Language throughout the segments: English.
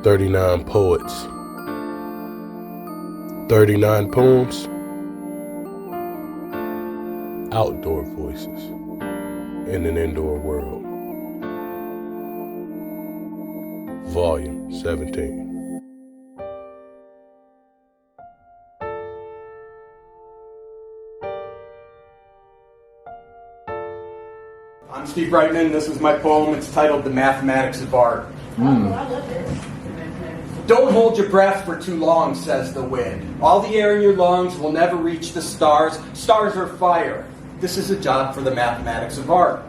39 poets, 39 poems, outdoor voices in an indoor world. Volume 17. I'm Steve Brightman. This is my poem. It's titled The Mathematics of Art. Oh, I love this. Don't hold your breath for too long, says the wind. All the air in your lungs will never reach the stars. Stars are fire. This is a job for the mathematics of art.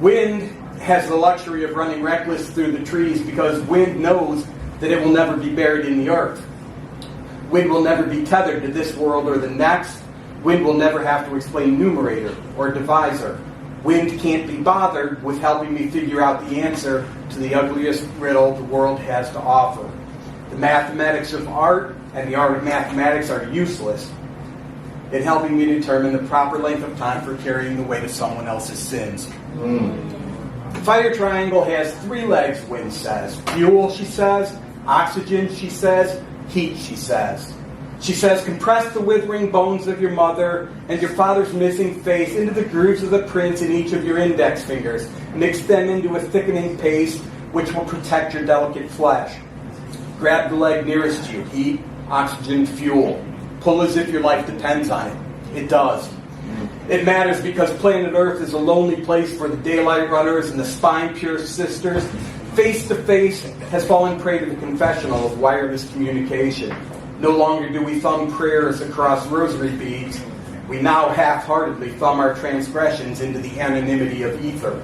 Wind has the luxury of running reckless through the trees because wind knows that it will never be buried in the earth. Wind will never be tethered to this world or the next. Wind will never have to explain numerator or divisor. Wind can't be bothered with helping me figure out the answer to the ugliest riddle the world has to offer. The mathematics of art and the art of mathematics are useless in helping me determine the proper length of time for carrying the weight of someone else's sins. The fire triangle has 3 legs, Wind says. Fuel, she says. Oxygen, she says. Heat, she says. She says, compress the withering bones of your mother and your father's missing face into the grooves of the prints in each of your index fingers. Mix them into a thickening paste which will protect your delicate flesh. Grab the leg nearest you. Heat, oxygen, fuel. Pull as if your life depends on it. It does. It matters because planet Earth is a lonely place for the daylight runners and the spine-pierced sisters. Face to face has fallen prey to the confessional of wireless communication. No longer do we thumb prayers across rosary beads. We now half-heartedly thumb our transgressions into the anonymity of ether.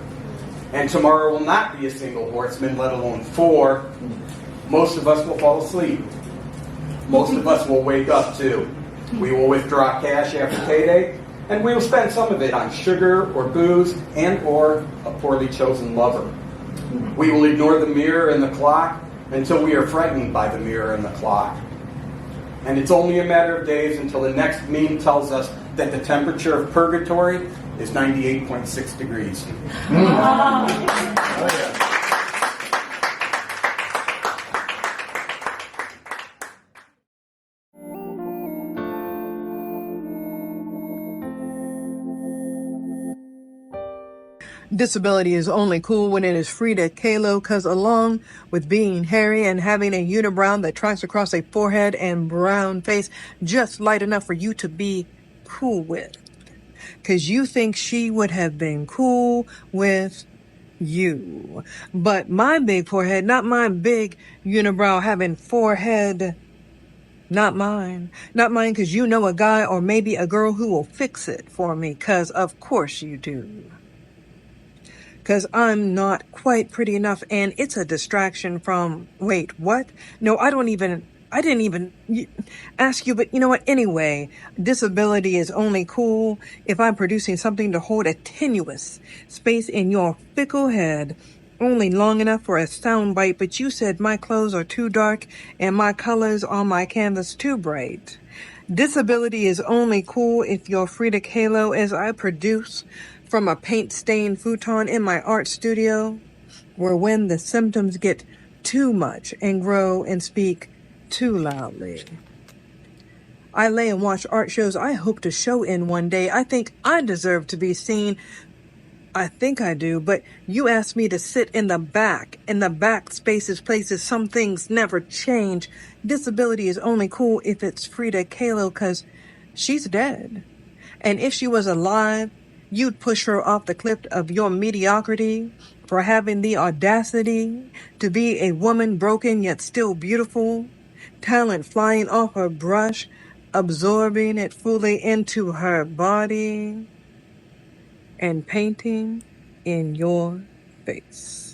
And tomorrow will not be a single horseman, let alone 4. Most of us will fall asleep. Most of us will wake up, too. We will withdraw cash after payday, and we will spend some of it on sugar or booze and or a poorly chosen lover. We will ignore the mirror and the clock until we are frightened by the mirror and the clock. And it's only a matter of days until the next meme tells us that the temperature of purgatory is 98.6 degrees. Wow. Oh, yeah. Disability is only cool when it is Frida, Kahlo, cause along with being hairy and having a unibrow that tracks across a forehead and brown face, just light enough for you to be cool with. Cause you think she would have been cool with you. But my big forehead, not my big unibrow having forehead, not mine. Not mine cause you know a guy or maybe a girl who will fix it for me, cause of course you do. Because I'm not quite pretty enough, and it's a distraction from, wait, what? No, I didn't even ask you, but you know what? Anyway, disability is only cool if I'm producing something to hold a tenuous space in your fickle head, only long enough for a soundbite, but you said my clothes are too dark and my colors on my canvas too bright. Disability is only cool if you're Frida Kahlo as I produce from a paint-stained futon in my art studio, where when the symptoms get too much and grow and speak too loudly. I lay and watch art shows I hope to show in one day. I think I deserve to be seen. I think I do, but you asked me to sit in the back. In the back spaces, places, some things never change. Disability is only cool if it's Frida Kahlo, cause she's dead. And if she was alive, you'd push her off the cliff of your mediocrity for having the audacity to be a woman broken yet still beautiful, talent flying off her brush, absorbing it fully into her body, and painting in your face.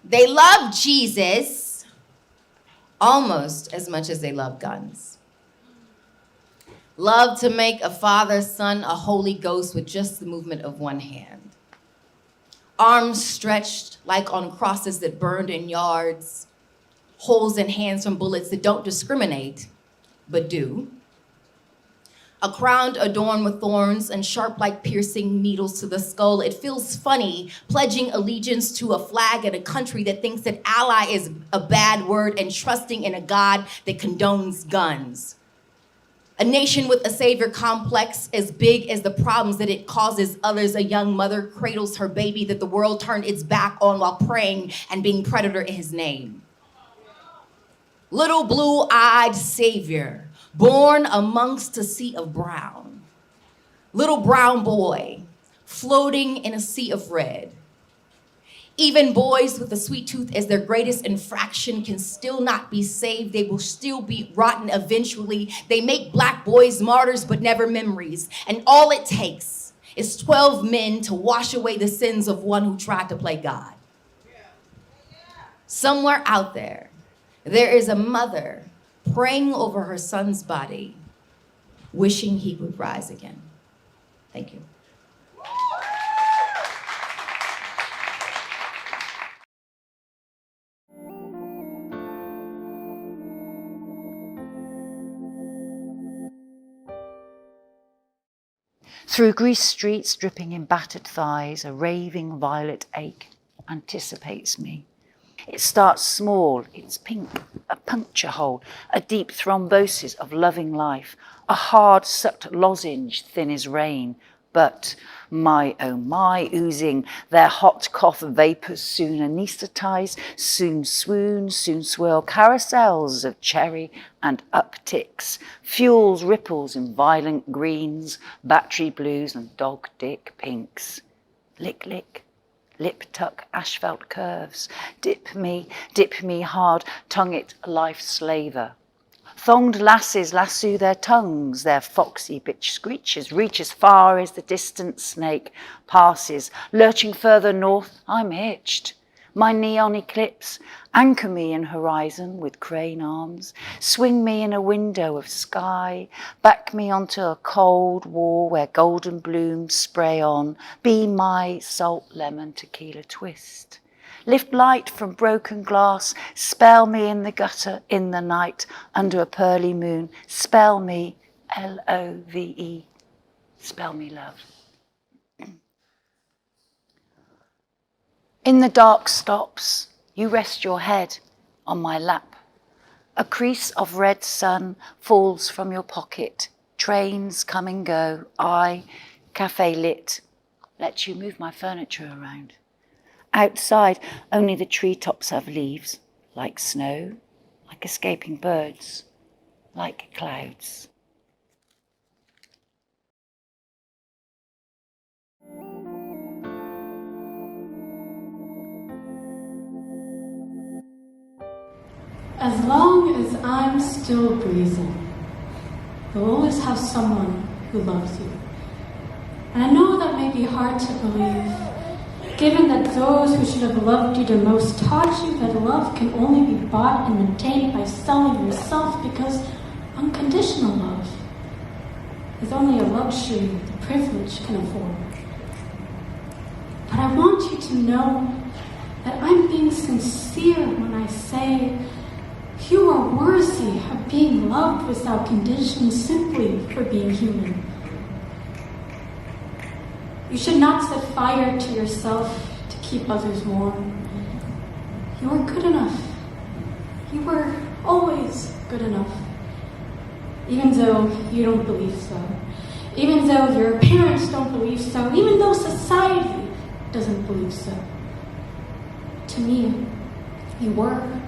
They love Jesus almost as much as they love guns. Love to make a Father, Son, a Holy Ghost with just the movement of one hand. Arms stretched like on crosses that burned in yards, holes in hands from bullets that don't discriminate, but do. A crown adorned with thorns and sharp like piercing needles to the skull. It feels funny pledging allegiance to a flag and a country that thinks that ally is a bad word and trusting in a God that condones guns. A nation with a savior complex as big as the problems that it causes others. A young mother cradles her baby that the world turned its back on while praying and being predator in his name. Little blue-eyed savior, born amongst a sea of brown. Little brown boy, floating in a sea of red. Even boys with a sweet tooth as their greatest infraction can still not be saved. They will still be rotten eventually. They make black boys martyrs, but never memories. And all it takes is 12 men to wash away the sins of one who tried to play God. Somewhere out there, there is a mother praying over her son's body, wishing he would rise again. Thank you. Through greased streets dripping in battered thighs, a raving violet ache anticipates me. It starts small, it's pink, a puncture hole, a deep thrombosis of loving life, a hard sucked lozenge thin as rain. But my, oh my, oozing, their hot cough vapours soon anaesthetize, soon swoon, soon swirl carousels of cherry and upticks, fuels ripples in violent greens, battery blues and dog dick pinks. Lick, lick, lip tuck asphalt curves, dip me hard, tongue it life slaver. Thonged lasses lasso their tongues, their foxy bitch screeches reach as far as the distant snake passes. Lurching further north, I'm hitched. My neon eclipse, anchor me in horizon with crane arms, swing me in a window of sky, back me onto a cold wall where golden blooms spray on, be my salt lemon tequila twist. Lift light from broken glass, spell me in the gutter in the night under a pearly moon, spell me L-O-V-E, spell me love. In the dark stops, you rest your head on my lap. A crease of red sun falls from your pocket. Trains come and go. I, cafe lit, let you move my furniture around. Outside, only the treetops have leaves, like snow, like escaping birds, like clouds. As long as I'm still breathing, you'll always have someone who loves you. And I know that may be hard to believe, given that those who should have loved you the most taught you that love can only be bought and maintained by selling yourself, because unconditional love is only a luxury the privileged can afford. But I want you to know that I'm being sincere when I say you are worthy of being loved without conditions simply for being human. You should not set fire to yourself to keep others warm. You are good enough. You were always good enough. Even though you don't believe so. Even though your parents don't believe so. Even though society doesn't believe so. To me, you were,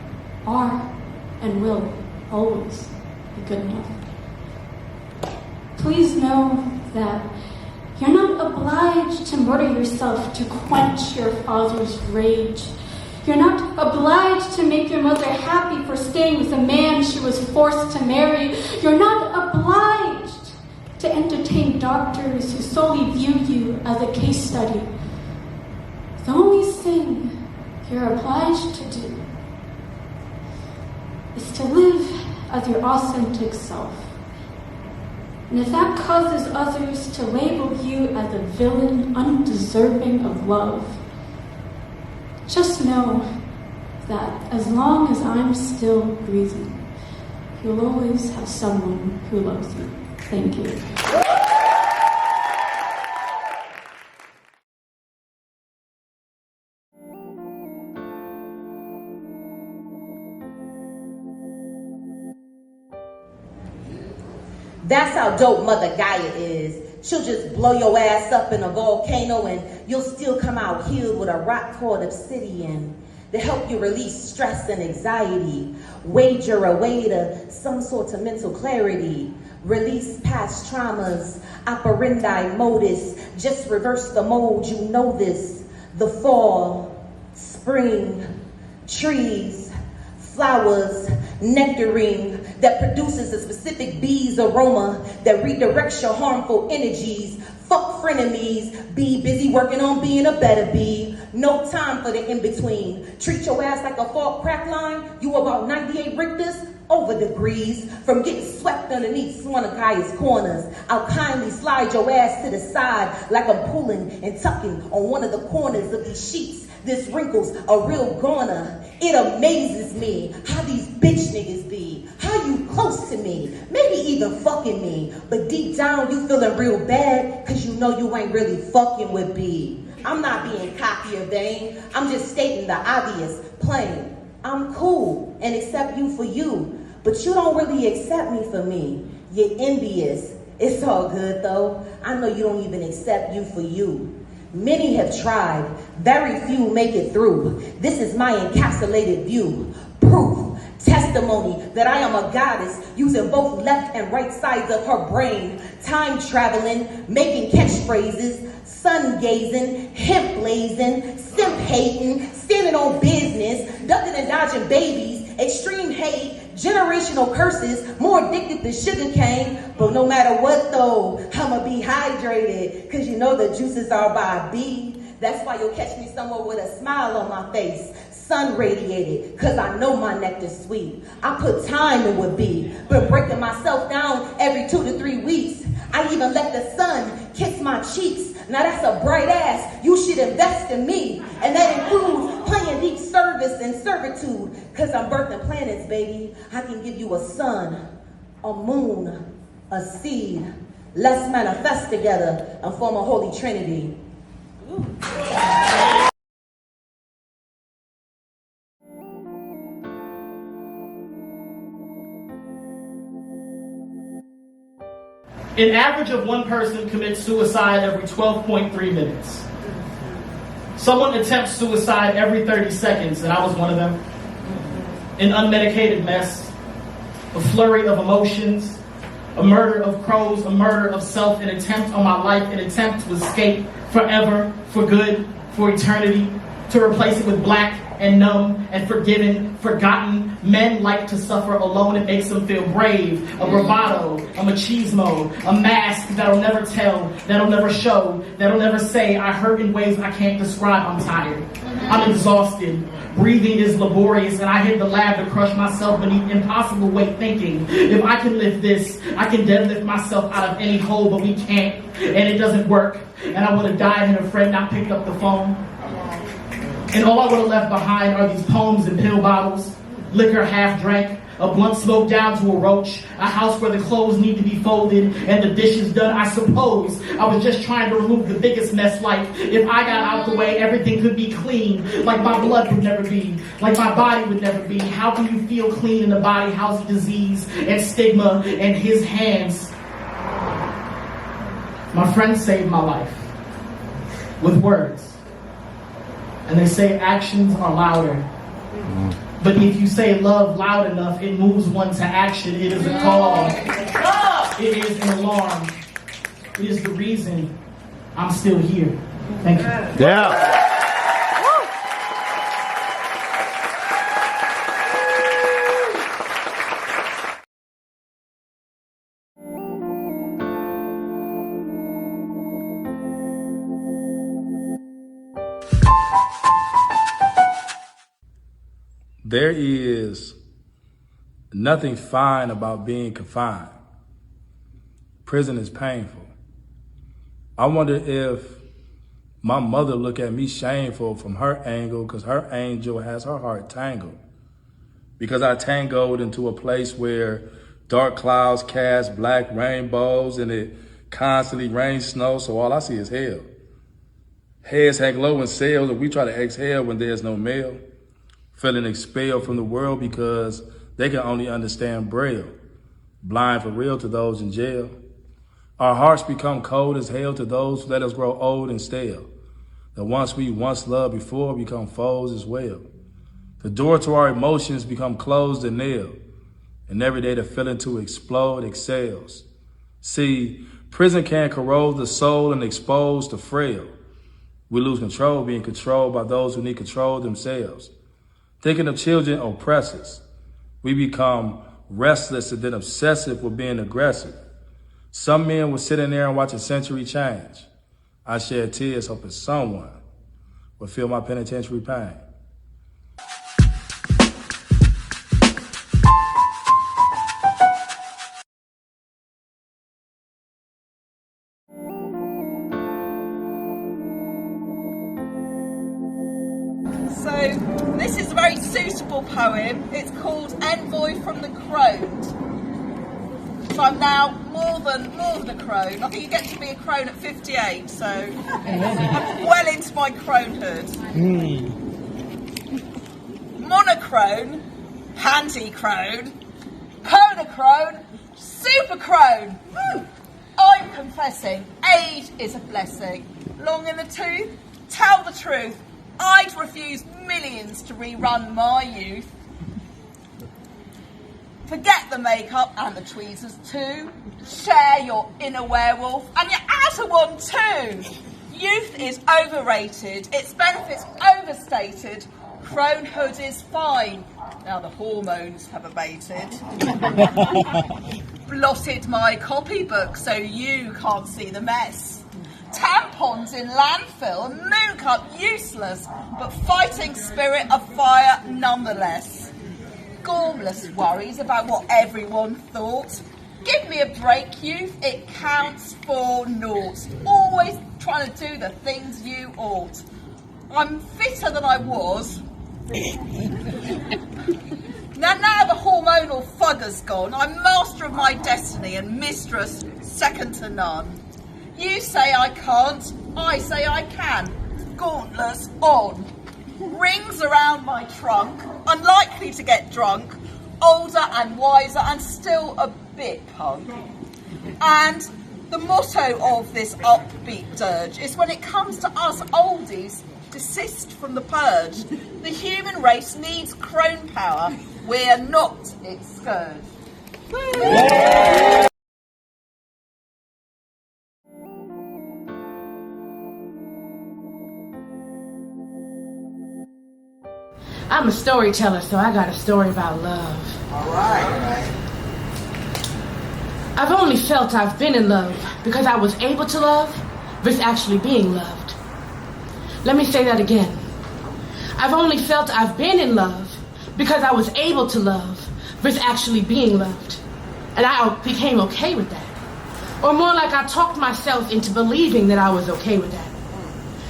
are, and will always be good enough. Please know that you're not obliged to murder yourself to quench your father's rage. You're not obliged to make your mother happy for staying with a man she was forced to marry. You're not obliged to entertain doctors who solely view you as a case study. The only thing you're obliged to do is to live as your authentic self. And if that causes others to label you as a villain undeserving of love, just know that as long as I'm still breathing, you'll always have someone who loves you. Thank you. That's how dope Mother Gaia is. She'll just blow your ass up in a volcano and you'll still come out healed with a rock called obsidian to help you release stress and anxiety, wager away to some sort of mental clarity, release past traumas, operandi modus, just reverse the mold, you know this. The fall, spring, trees, flowers, nectarine that produces a specific bee's aroma that redirects your harmful energies. Fuck frenemies, be busy working on being a better bee. No time for the in-between. Treat your ass like a fault crack line. You about 98 Richters, over degrees. From getting swept underneath one of Gaia's corners, I'll kindly slide your ass to the side like I'm pulling and tucking on one of the corners of these sheets. This wrinkle's a real goner. It amazes me how these bitch niggas be. How you close to me, maybe even fucking me. But deep down you feeling real bad cause you know you ain't really fucking with B. I'm not being cocky or vain. I'm just stating the obvious, plain. I'm cool and accept you for you. But you don't really accept me for me. You're envious. It's all good though. I know you don't even accept you for you. Many have tried, very few make it through. This is my encapsulated view. Proof, testimony that I am a goddess using both left and right sides of her brain. Time traveling, making catchphrases, sun gazing, hemp blazing, simp hating, standing on business, ducking and dodging babies, extreme hate, generational curses, more addicted than sugar cane. But no matter what though, I'ma be hydrated, cause you know the juices are by B. That's why you'll catch me somewhere with a smile on my face, sun radiated, cause I know my nectar's sweet. I put time in with B, been breaking myself down every 2 to 3 weeks. I even let the sun kiss my cheeks. Now that's a bright ass, you should invest in me. And that includes playing deep service and servitude, cause I'm birthing planets, baby. I can give you a sun, a moon, a seed. Let's manifest together and form a holy trinity. Ooh. An average of one person commits suicide every 12.3 minutes. Someone attempts suicide every 30 seconds, and I was one of them. An unmedicated mess, a flurry of emotions, a murder of crows, a murder of self, an attempt on my life, an attempt to escape forever, for good, for eternity, to replace it with black and numb and forgiven, forgotten. Men like to suffer alone. It makes them feel brave. A bravado, a machismo, a mask that'll never tell, that'll never show, that'll never say, I hurt in ways I can't describe. I'm tired. I'm exhausted. Breathing is laborious, and I hit the lab to crush myself beneath impossible weight, thinking, if I can lift this, I can deadlift myself out of any hole, but we can't, and it doesn't work. And I would have died had a friend not picked up the phone. And all I would have left behind are these poems and pill bottles, liquor half drank, a blunt smoked down to a roach, a house where the clothes need to be folded and the dishes done. I suppose I was just trying to remove the biggest mess, like if I got out the way, everything could be clean, like my blood would never be, like my body would never be. How can you feel clean in a body housed disease and stigma and his hands? My friend saved my life with words. And they say actions are louder. But if you say love loud enough, it moves one to action. It is a call. It is an alarm. It is the reason I'm still here. Thank you. Yeah. There is nothing fine about being confined. Prison is painful. I wonder if my mother look at me shameful from her angle because her angel has her heart tangled. because I tangled into a place where dark clouds cast black rainbows and it constantly rains snow, so all I see is hell. Heads hang low in cells and we try to exhale when there's no mail. Feeling expelled from the world because they can only understand Braille. Blind for real to those in jail. Our hearts become cold as hell to those who let us grow old and stale. The ones we once loved before become foes as well. The door to our emotions become closed and nailed. And every day the feeling to explode excels. See, prison can corrode the soul and expose the frail. We lose control being controlled by those who need control themselves. Thinking of children oppressors. We become restless and then obsessive with being aggressive. Some men were sitting there and watch a century change. I shed tears hoping someone would feel my penitentiary pain. So this is a very suitable poem. It's called Envoy from the Croned. So I'm now more than a crone. I think you get to be a crone at 58, so I'm well into my cronehood. Monochrome, panty crone, conochrome, super crone. I'm confessing, age is a blessing. Long in the tooth, tell the truth. I'd refuse millions to rerun my youth. Forget the makeup and the tweezers too. Share your inner werewolf and your outer one too. Youth is overrated, its benefits overstated. Cronehood is fine. Now the hormones have abated. Blotted my copybook so you can't see the mess. Tampons in landfill, moon cup useless, but fighting spirit of fire nonetheless. Gormless worries about what everyone thought. Give me a break, youth, it counts for naught. Always trying to do the things you ought. I'm fitter than I was. Now the hormonal fugger's gone, I'm master of my destiny and mistress second to none. You say I can't, I say I can. Gauntless on. Rings around my trunk, unlikely to get drunk, older and wiser and still a bit punk. And the motto of this upbeat dirge is when it comes to us oldies, desist from the purge. The human race needs crone power, we're not its scourge. I'm a storyteller, so I got a story about love. All right. I've only felt I've been in love because I was able to love versus actually being loved. Let me say that again. I've only felt I've been in love because I was able to love versus actually being loved. And I became okay with that. Or more like I talked myself into believing that I was okay with that.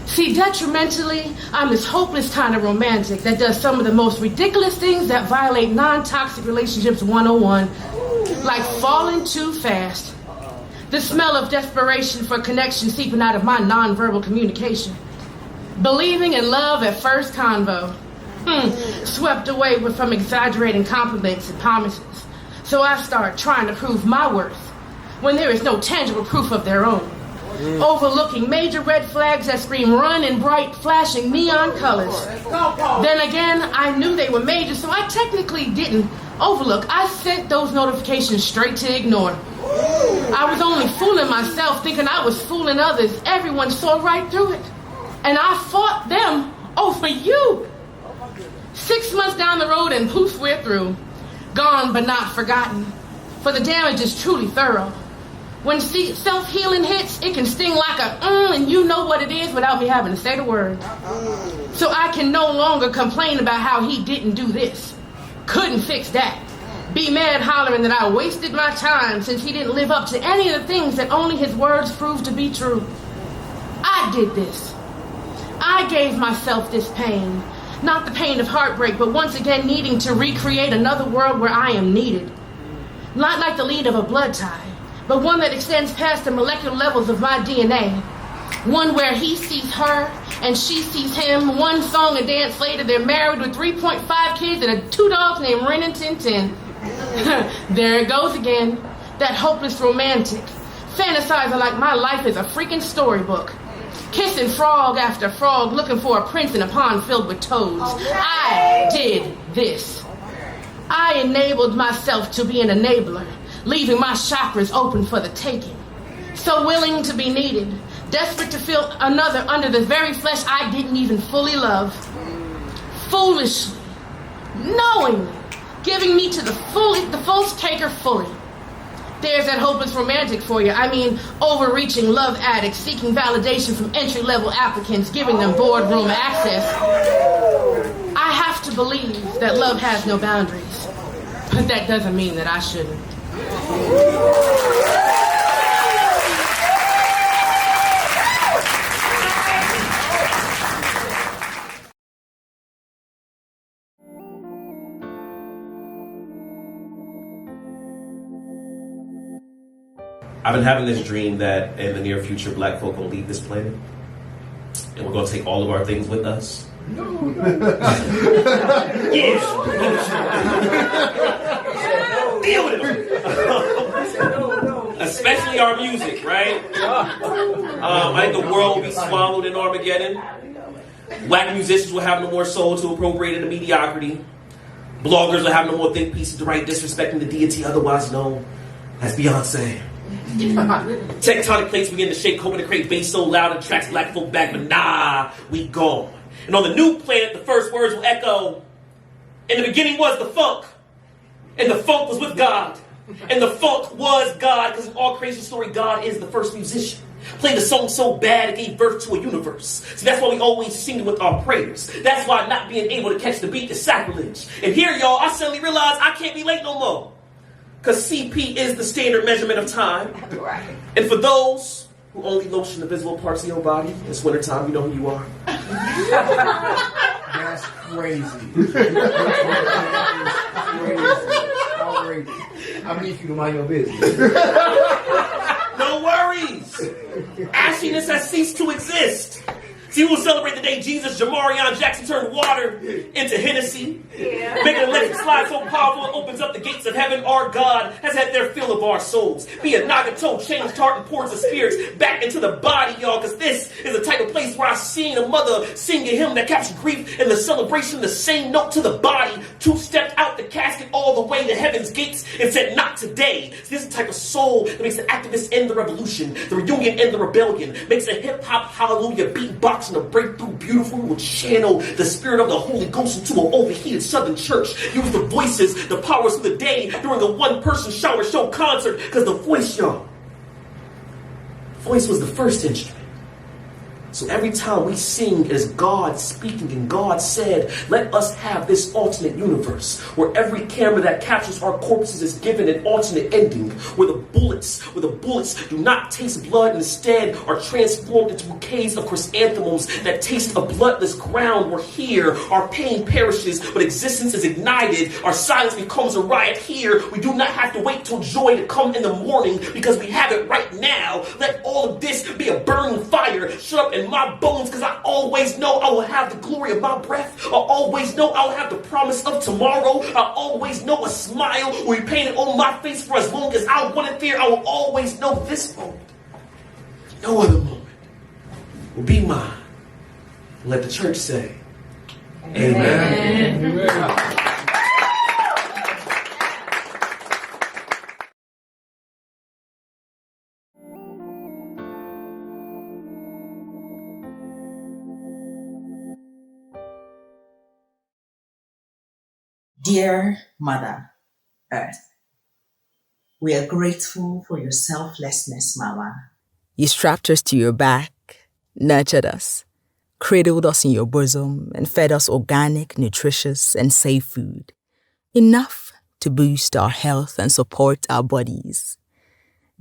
See, detrimentally, I'm this hopeless kind of romantic that does some of the most ridiculous things that violate non-toxic relationships 101, like falling too fast, the smell of desperation for connection seeping out of my non-verbal communication, believing in love at first convo, swept away from exaggerating compliments and promises. So I start trying to prove my worth when there is no tangible proof of their own. Overlooking major red flags that scream run in bright, flashing neon colors. Then again, I knew they were major, so I technically didn't overlook. I sent those notifications straight to ignore. I was only fooling myself, thinking I was fooling others. Everyone saw right through it. And I fought them over you. 6 months down the road and poof, we're through. Gone but not forgotten. For the damage is truly thorough. When self-healing hits, it can sting like a and you know what it is without me having to say the word. So I can no longer complain about how he didn't do this. Couldn't fix that. Be mad hollering that I wasted my time since he didn't live up to any of the things that only his words proved to be true. I did this. I gave myself this pain. Not the pain of heartbreak, but once again needing to recreate another world where I am needed. Not like the lead of a blood tie, but one that extends past the molecular levels of my DNA. One where he sees her and she sees him. One song and dance later, they're married with 3.5 kids and 2 dogs named Ren and Tintin. There it goes again, that hopeless romantic. Fantasizer like my life is a freaking storybook. Kissing frog after frog, looking for a prince in a pond filled with toads. Okay. I did this. I enabled myself to be an enabler, leaving my chakras open for the taking. So willing to be needed, desperate to feel another under the very flesh I didn't even fully love. Foolishly, knowingly, giving me to the false taker fully. There's that hopeless romantic for you. I mean, overreaching love addicts, seeking validation from entry-level applicants, giving them boardroom access. I have to believe that love has no boundaries, but that doesn't mean that I shouldn't. I've been having this dream that in the near future, black folk will leave this planet, and we're gonna take all of our things with us. No. Yeah. Deal with it. Especially our music, right? I think the world will be swallowed in Armageddon. Black musicians will have no more soul to appropriate into mediocrity. Bloggers will have no more think pieces to write disrespecting the deity otherwise known as Beyonce. Tectonic plates begin to shake, hoping to create bass so loud it attracts black folk back, but nah, we gone. And on the new planet, the first words will echo, in the beginning was the funk, and the funk was with God, and the funk was God, because in all creation story, God is the first musician. Played the song so bad it gave birth to a universe. So that's why we always sing it with our prayers. That's why not being able to catch the beat is sacrilege. And here, y'all, I suddenly realized I can't be late no more. Because CP is the standard measurement of time. Right. And for those who only lotion the visible parts of your body, it's wintertime, you know who you are. That's crazy. Outrageous. I need you to mind your business. No worries. Ashiness has ceased to exist. See, we will celebrate the day Jesus Jamarion Jackson turned water into Hennessy. Yeah. Making an electric slide so powerful it opens up the gates of heaven. Our God has had their fill of our souls. Be a Nagato, changed heart and pours the spirits back into the body, y'all. Because this is the type of place where I seen a mother sing a hymn that captured grief and the celebration, the same note to the body. 2 stepped out the casket all the way to heaven's gates and said, not today. So this is the type of soul that makes the activists end the revolution, the reunion end the rebellion, makes a hip-hop hallelujah beatbox and a breakthrough beautiful will channel the spirit of the Holy Ghost into an overheated Southern church. Use the voices, the powers of the day during a one-person shower show concert, because the voice, y'all, voice was the first instrument. So every time we sing, it is God speaking, and God said, let us have this alternate universe where every camera that captures our corpses is given an alternate ending, where the bullets do not taste blood and instead are transformed into bouquets of chrysanthemums that taste a bloodless ground, where here our pain perishes but existence is ignited, our silence becomes a riot. Here we do not have to wait till joy to come in the morning because we have it right now. Let all of this be a burning fire shut up in my bones, because I always know I will have the glory of my breath. I always know I will have the promise of tomorrow. I always know a smile will be painted on my face for as long as I want it there. I will always know this moment, no other moment, will be mine. Let the church say, amen. Amen. Dear Mother Earth, we are grateful for your selflessness, Mama. You strapped us to your back, nurtured us, cradled us in your bosom, and fed us organic, nutritious, and safe food. Enough to boost our health and support our bodies.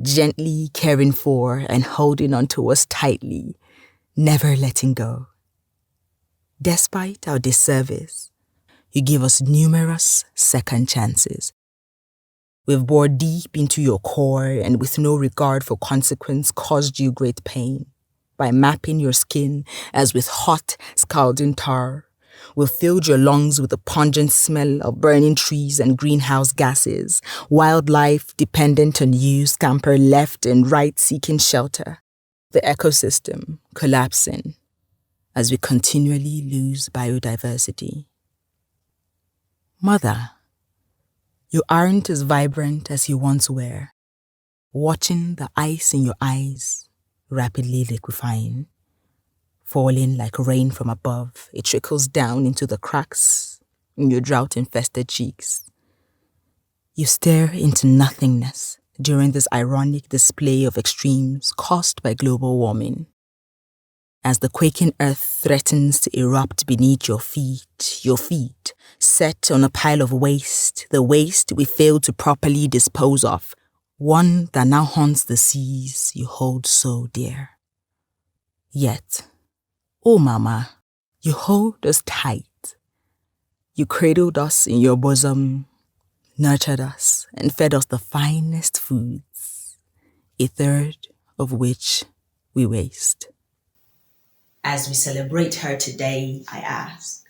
Gently caring for and holding on to us tightly, never letting go. Despite our disservice, you give us numerous second chances. We've bored deep into your core and with no regard for consequence caused you great pain. By mapping your skin as with hot, scalding tar, we've filled your lungs with the pungent smell of burning trees and greenhouse gases. Wildlife dependent on you scamper left and right seeking shelter. The ecosystem collapsing as we continually lose biodiversity. Mother, you aren't as vibrant as you once were. Watching the ice in your eyes rapidly liquefying, falling like rain from above, it trickles down into the cracks in your drought-infested cheeks. You stare into nothingness during this ironic display of extremes caused by global warming. As the quaking earth threatens to erupt beneath your feet set on a pile of waste, the waste we failed to properly dispose of, one that now haunts the seas you hold so dear. Yet, oh Mama, you hold us tight. You cradled us in your bosom, nurtured us, and fed us the finest foods, a third of which we waste. As we celebrate her today, I ask,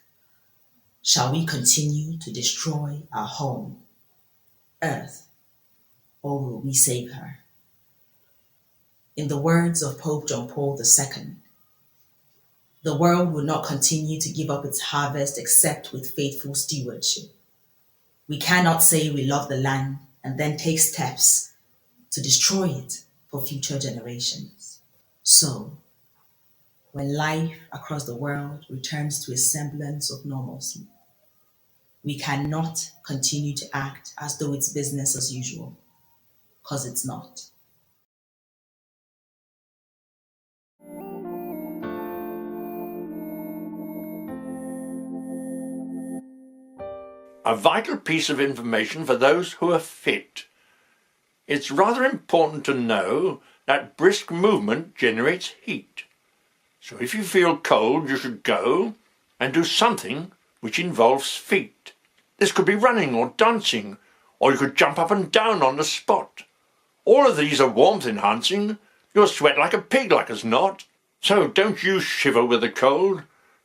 shall we continue to destroy our home, Earth, or will we save her? In the words of Pope John Paul II, the world will not continue to give up its harvest except with faithful stewardship. We cannot say we love the land and then take steps to destroy it for future generations. So, when life across the world returns to a semblance of normalcy, we cannot continue to act as though it's business as usual, because it's not. A vital piece of information for those who are fit. It's rather important to know that brisk movement generates heat. So if you feel cold, you should go and do something which involves feet. This could be running or dancing, or you could jump up and down on the spot. All of these are warmth enhancing. You'll sweat like a pig like as not. So don't you shiver with the cold,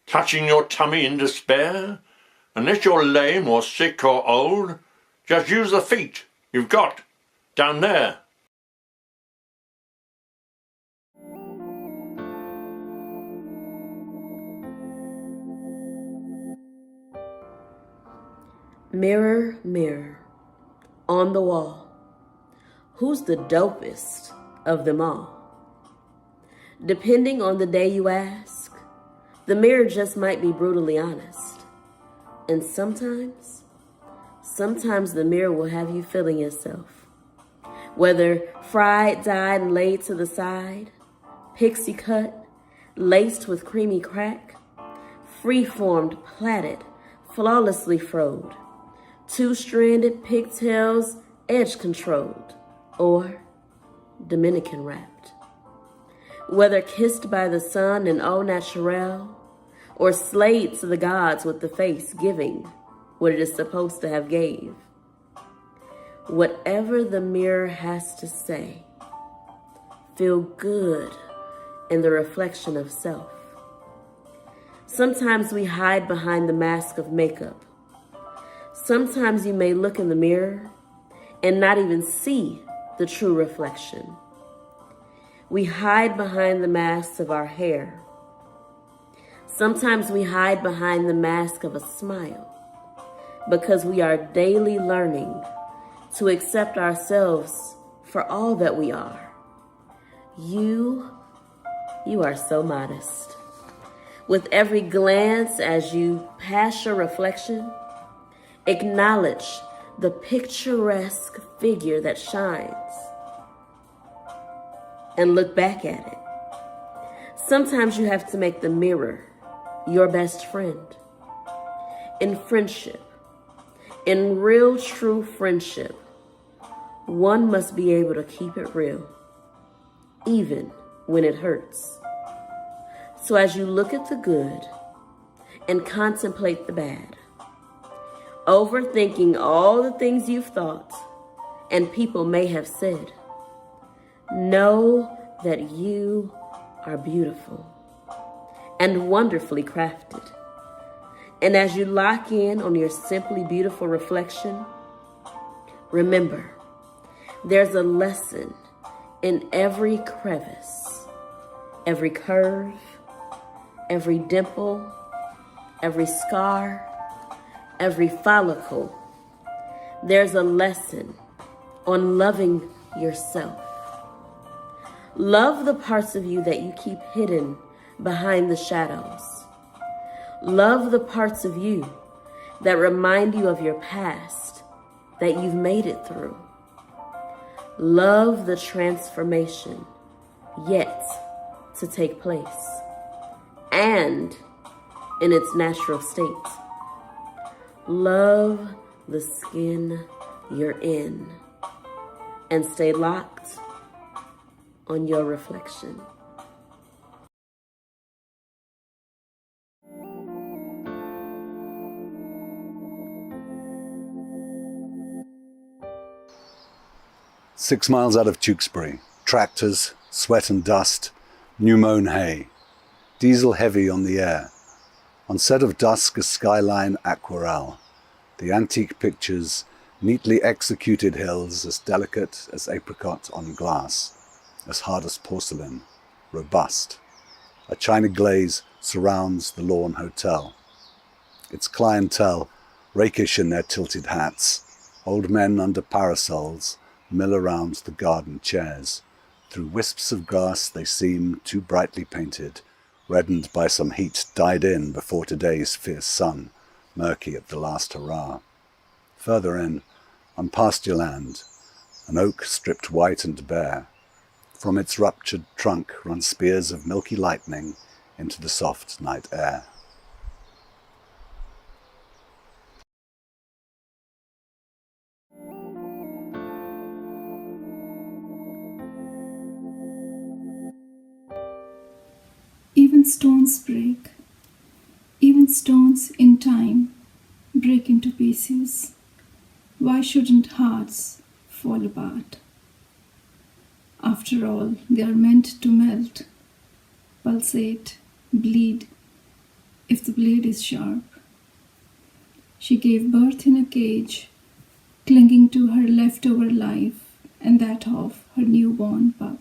clutching your tummy in despair. Unless you're lame or sick or old, just use the feet you've got down there. Mirror, mirror, on the wall, who's the dopest of them all? Depending on the day you ask, the mirror just might be brutally honest. And sometimes the mirror will have you feeling yourself. Whether fried, dyed, and laid to the side, pixie cut, laced with creamy crack, free-formed, plaited, flawlessly froed, two-stranded pigtails, edge-controlled, or Dominican wrapped. Whether kissed by the sun in au naturel, or slayed to the gods with the face giving what it is supposed to have gave. Whatever the mirror has to say, feel good in the reflection of self. Sometimes we hide behind the mask of makeup. Sometimes you may look in the mirror and not even see the true reflection. We hide behind the masks of our hair. Sometimes we hide behind the mask of a smile because we are daily learning to accept ourselves for all that we are. You are so modest. With every glance as you pass your reflection, acknowledge the picturesque figure that shines and look back at it. Sometimes you have to make the mirror your best friend. In friendship, in real true friendship, one must be able to keep it real, even when it hurts. So as you look at the good and contemplate the bad, overthinking all the things you've thought and people may have said. Know that you are beautiful and wonderfully crafted. And as you lock in on your simply beautiful reflection, remember, there's a lesson in every crevice, every curve, every dimple, every scar, every follicle. There's a lesson on loving yourself. Love the parts of you that you keep hidden behind the shadows. Love the parts of you that remind you of your past, that you've made it through. Love the transformation yet to take place and in its natural state. Love the skin you're in and stay locked on your reflection. "6 miles out of Tewkesbury, tractors, sweat and dust, new-mown hay, diesel heavy on the air. On set of dusk a skyline aquarelle, the antique pictures, neatly executed hills as delicate as apricot on glass, as hard as porcelain, robust. A china glaze surrounds the lawn hotel. Its clientele, rakish in their tilted hats, old men under parasols, mill around the garden chairs. Through wisps of grass they seem too brightly painted, reddened by some heat died in before today's fierce sun, murky at the last hurrah. Further in, on pasture land, an oak stripped white and bare. From its ruptured trunk run spears of milky lightning into the soft night air." Even stones break. Even stones in time break into pieces. Why shouldn't hearts fall apart? After all, they are meant to melt, pulsate, bleed, if the blade is sharp. She gave birth in a cage, clinging to her leftover life and that of her newborn pup.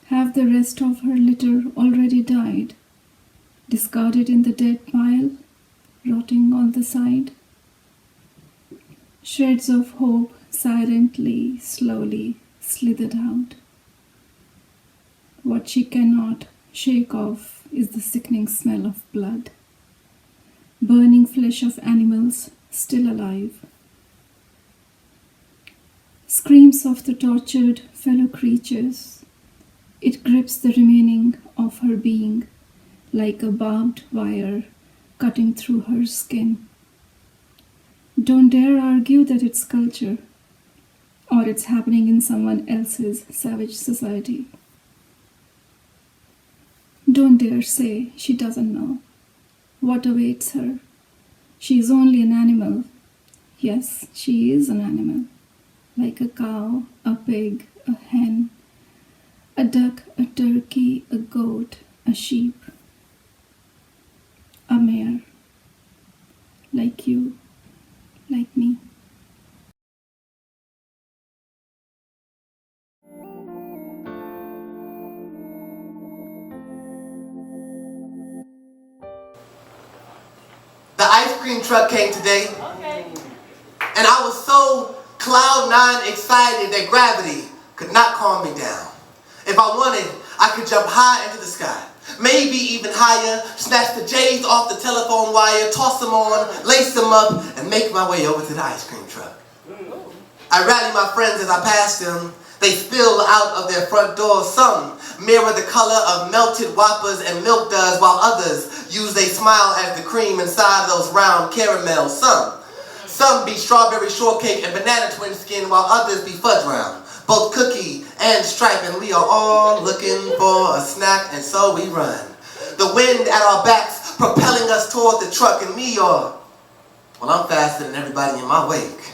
Have the rest of her litter already died, discarded in the dead pile, rotting on the side? Shreds of hope silently, slowly slithered out. What she cannot shake off is the sickening smell of blood, burning flesh of animals still alive. Screams of the tortured fellow creatures. It grips the remaining of her being like a barbed wire cutting through her skin. Don't dare argue that it's culture or it's happening in someone else's savage society. Don't dare say she doesn't know what awaits her. She is only an animal. Yes, she is an animal, like a cow, a pig, a hen, a duck, a turkey, a goat, a sheep, a mare, like you, like me. The ice cream truck came today, and I was so cloud nine excited that gravity could not calm me down. If I wanted, I could jump high into the sky, maybe even higher, snatch the J's off the telephone wire, toss them on, lace them up, and make my way over to the ice cream truck. I rally my friends as I pass them. They spill out of their front doors. Some mirror the color of melted Whoppers and Milk Duds, while others use they smile as the cream inside those round caramels. Some be strawberry shortcake and banana twin skin, while others be fudge round, both cookie and stripe, and we are all looking for a snack, and so we run. The wind at our backs propelling us toward the truck, and me, well, I'm faster than everybody in my wake.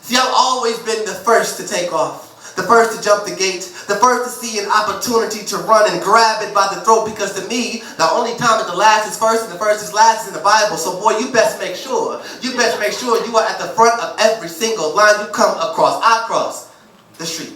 See, I've always been the first to take off, the first to jump the gate, the first to see an opportunity to run and grab it by the throat, because to me, the only time that the last is first and the first is last is in the Bible. So boy, you best make sure you are at the front of every single line you come across. I cross the street.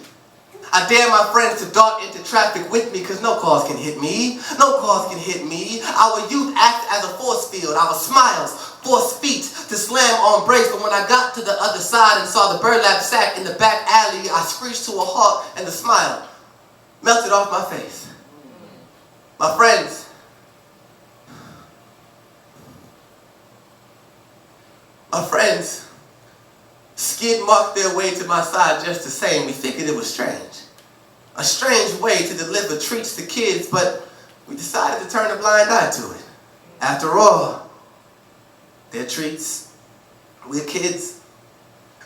I dare my friends to dart into traffic with me, because no cars can hit me. No cars can hit me. Our youth acts as a force field. Our smiles force feet to slam on brakes. But when I got to the other side and saw the burlap sack in the back alley, I screeched to a halt and the smile melted off my face. My friends skid marked their way to my side just the same. We figured it was strange. A strange way to deliver treats to kids, but we decided to turn a blind eye to it. After all, they're treats. We're kids.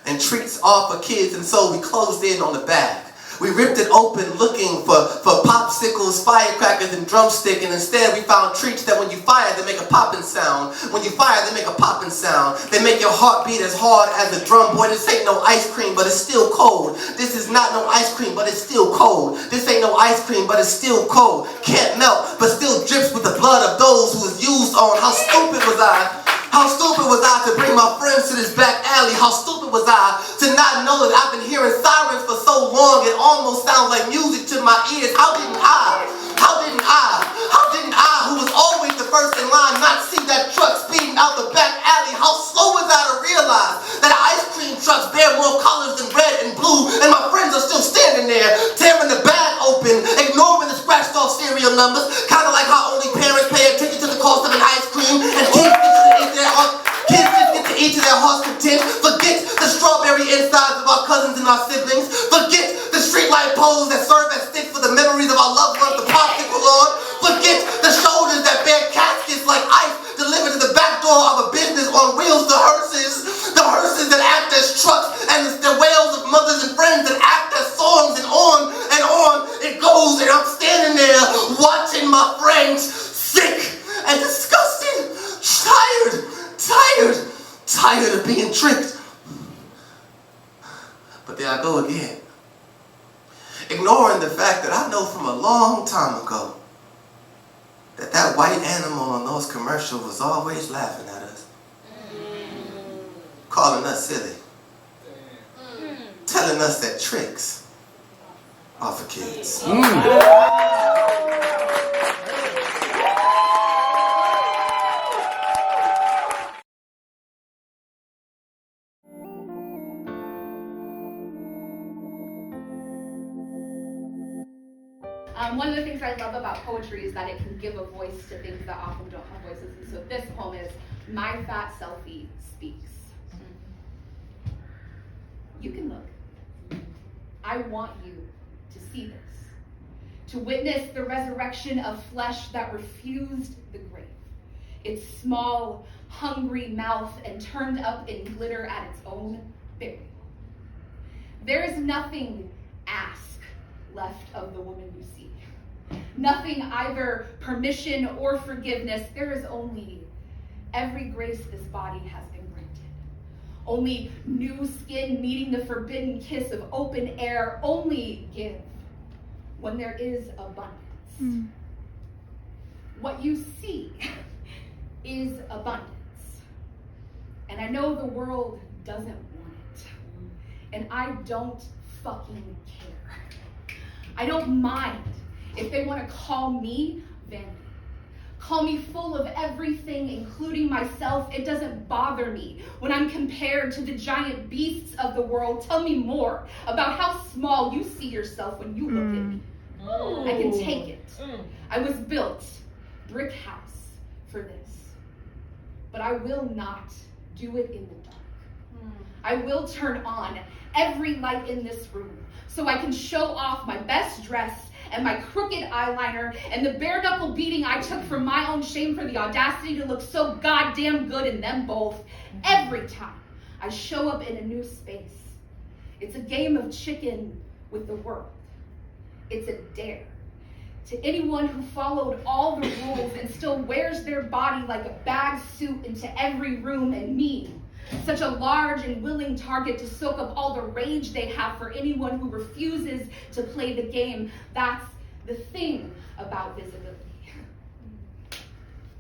And treats are for kids, and so we closed in on the bag. We ripped it open looking for popsicles, firecrackers, and drumstick, and instead we found treats that when you fire, they make a popping sound. When you fire, they make a popping sound. They make your heart beat as hard as a drum. Boy, this ain't no ice cream, but it's still cold. This is not no ice cream, but it's still cold. This ain't no ice cream, but it's still cold. Can't melt, but still drips with the blood of those who was used on. How stupid was I? How stupid was I to bring my friends to this back alley? How stupid was I to not know that I've been hearing sirens for so long it almost sounds like music to my ears? How didn't I, who was always the first in line, not see that truck speeding out the back alley? How slow was I to realize that ice cream trucks bear more colors than red and blue, and my friends are still standing there, tearing the bag open, ignoring the scratched off serial numbers, kind of like how only parents pay attention to the cost of an ice cream, and kids get to eat to their heart's content. Forget the strawberry insides of our cousins and our siblings. Forget the streetlight poles that serve as sticks for the memories of our loved ones, the popsicle lord. Forget the shoulders that bear caskets like ice delivered to the back door of a business on wheels. The hearses that act as trucks, and the wails of mothers and friends that act as songs, and on it goes. And I'm standing there watching my friends, sick and disgusted, tired of being tricked. But there I go again, ignoring the fact that I know from a long time ago that white animal on those commercials was always laughing at us, calling us silly, telling us that tricks are for kids. One of the things I love about poetry is that it can give a voice to things that often don't have voices. And so this poem is My Fat Selfie Speaks. You can look. I want you to see this, to witness the resurrection of flesh that refused the grave, its small, hungry mouth and turned up in glitter at its own burial. There is nothing ask left of the woman you see. Nothing either permission or forgiveness. There is only every grace this body has been granted. Only new skin meeting the forbidden kiss of open air. Only give when there is abundance. What you see is abundance. And I know the world doesn't want it. And I don't fucking care. I don't mind if they want to call me vanity. Call me full of everything, including myself. It doesn't bother me when I'm compared to the giant beasts of the world. Tell me more about how small you see yourself when you look at me. I can take it. I was built, brick house, for this. But I will not do it in the dark. I will turn on every light in this room so I can show off my best dress and my crooked eyeliner and the bare knuckle beating I took from my own shame for the audacity to look so goddamn good in them both every time I show up in a new space. It's a game of chicken with the world. It's a dare. To anyone who followed all the rules and still wears their body like a bag suit into every room, and me, such a large and willing target to soak up all the rage they have for anyone who refuses to play the game. That's the thing about visibility.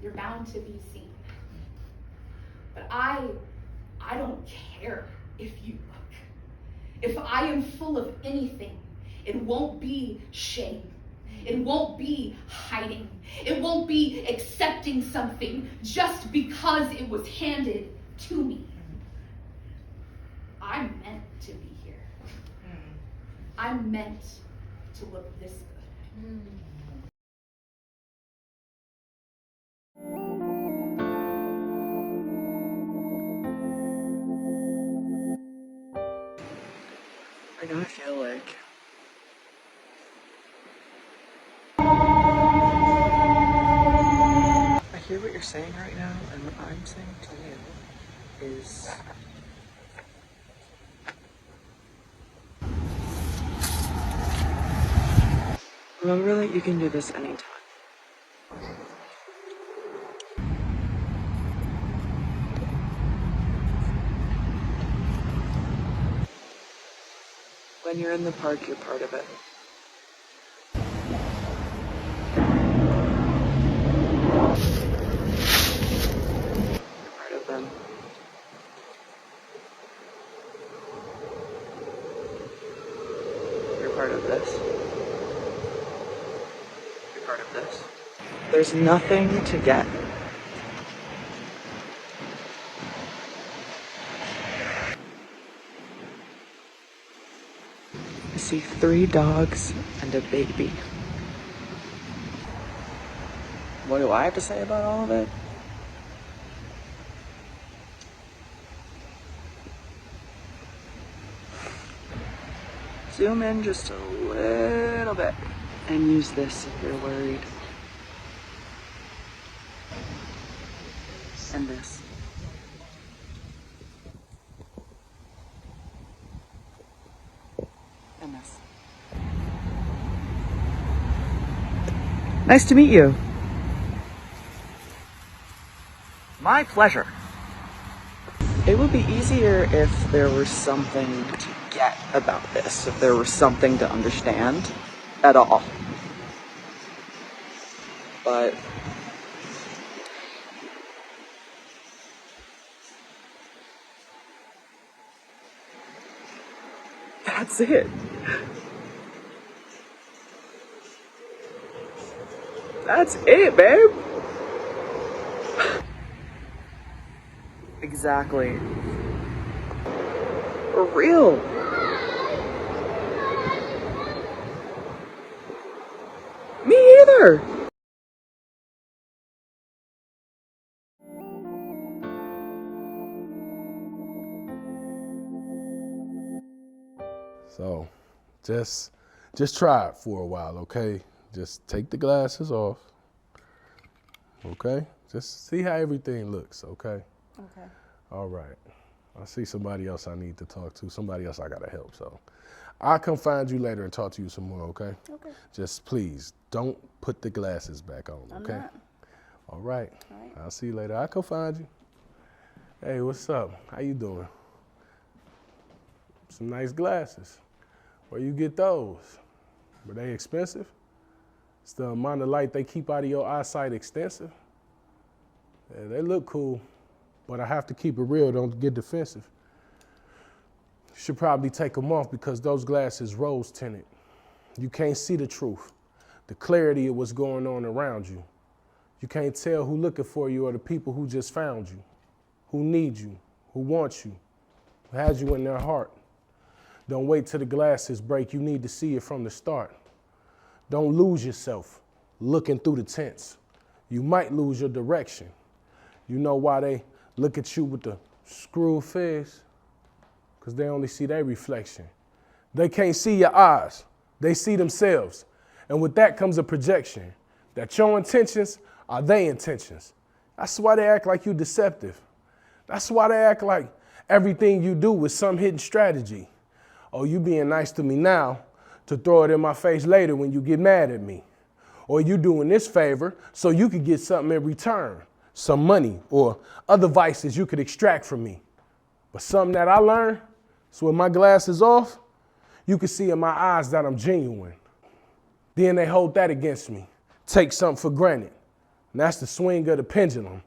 You're bound to be seen. But I don't care if you look. If I am full of anything, it won't be shame. It won't be hiding. It won't be accepting something just because it was handed to me. I'm meant to be here. I'm meant to look this good. I know I feel like I hear what you're saying right now, and what I'm saying to you is remember that you can do this anytime. When you're in the park, you're part of it. You're part of them. You're part of this. You're part of this. There's nothing to get. I see 3 dogs and a baby. What do I have to say about all of it? Zoom in just a little bit and use this if you're worried. And this. And this. Nice to meet you. My pleasure. It would be easier if there was something to get about this, if there was something to understand at all. But that's it. That's it, babe. Exactly. For real. Me either. So, just try it for a while, okay? Just take the glasses off, okay? Just see how everything looks, okay? Okay. All right. I see somebody else I need to talk to, somebody else I gotta help, so I'll come find you later and talk to you some more, okay? Okay. Just please, don't put the glasses back on, okay? I'm not. All right. All right. I'll see you later. I'll come find you. Hey, what's up? How you doing? Some nice glasses. Where you get those? Were they expensive? Is the amount of light they keep out of your eyesight extensive? Yeah, they look cool, but I have to keep it real, don't get defensive. You should probably take them off because those glasses rose tinted. You can't see the truth, the clarity of what's going on around you. You can't tell who looking for you or the people who just found you, who need you, who want you, who has you in their heart. Don't wait till the glasses break. You need to see it from the start. Don't lose yourself looking through the tents. You might lose your direction. You know why they look at you with the screw face? Because they only see their reflection. They can't see your eyes. They see themselves. And with that comes a projection that your intentions are their intentions. That's why they act like you deceptive. That's why they act like everything you do is some hidden strategy. Oh, you being nice to me now to throw it in my face later when you get mad at me. Or you doing this favor so you could get something in return, some money or other vices you could extract from me. But something that I learned, so when my glass is off, you can see in my eyes that I'm genuine. Then they hold that against me, take something for granted. And that's the swing of the pendulum.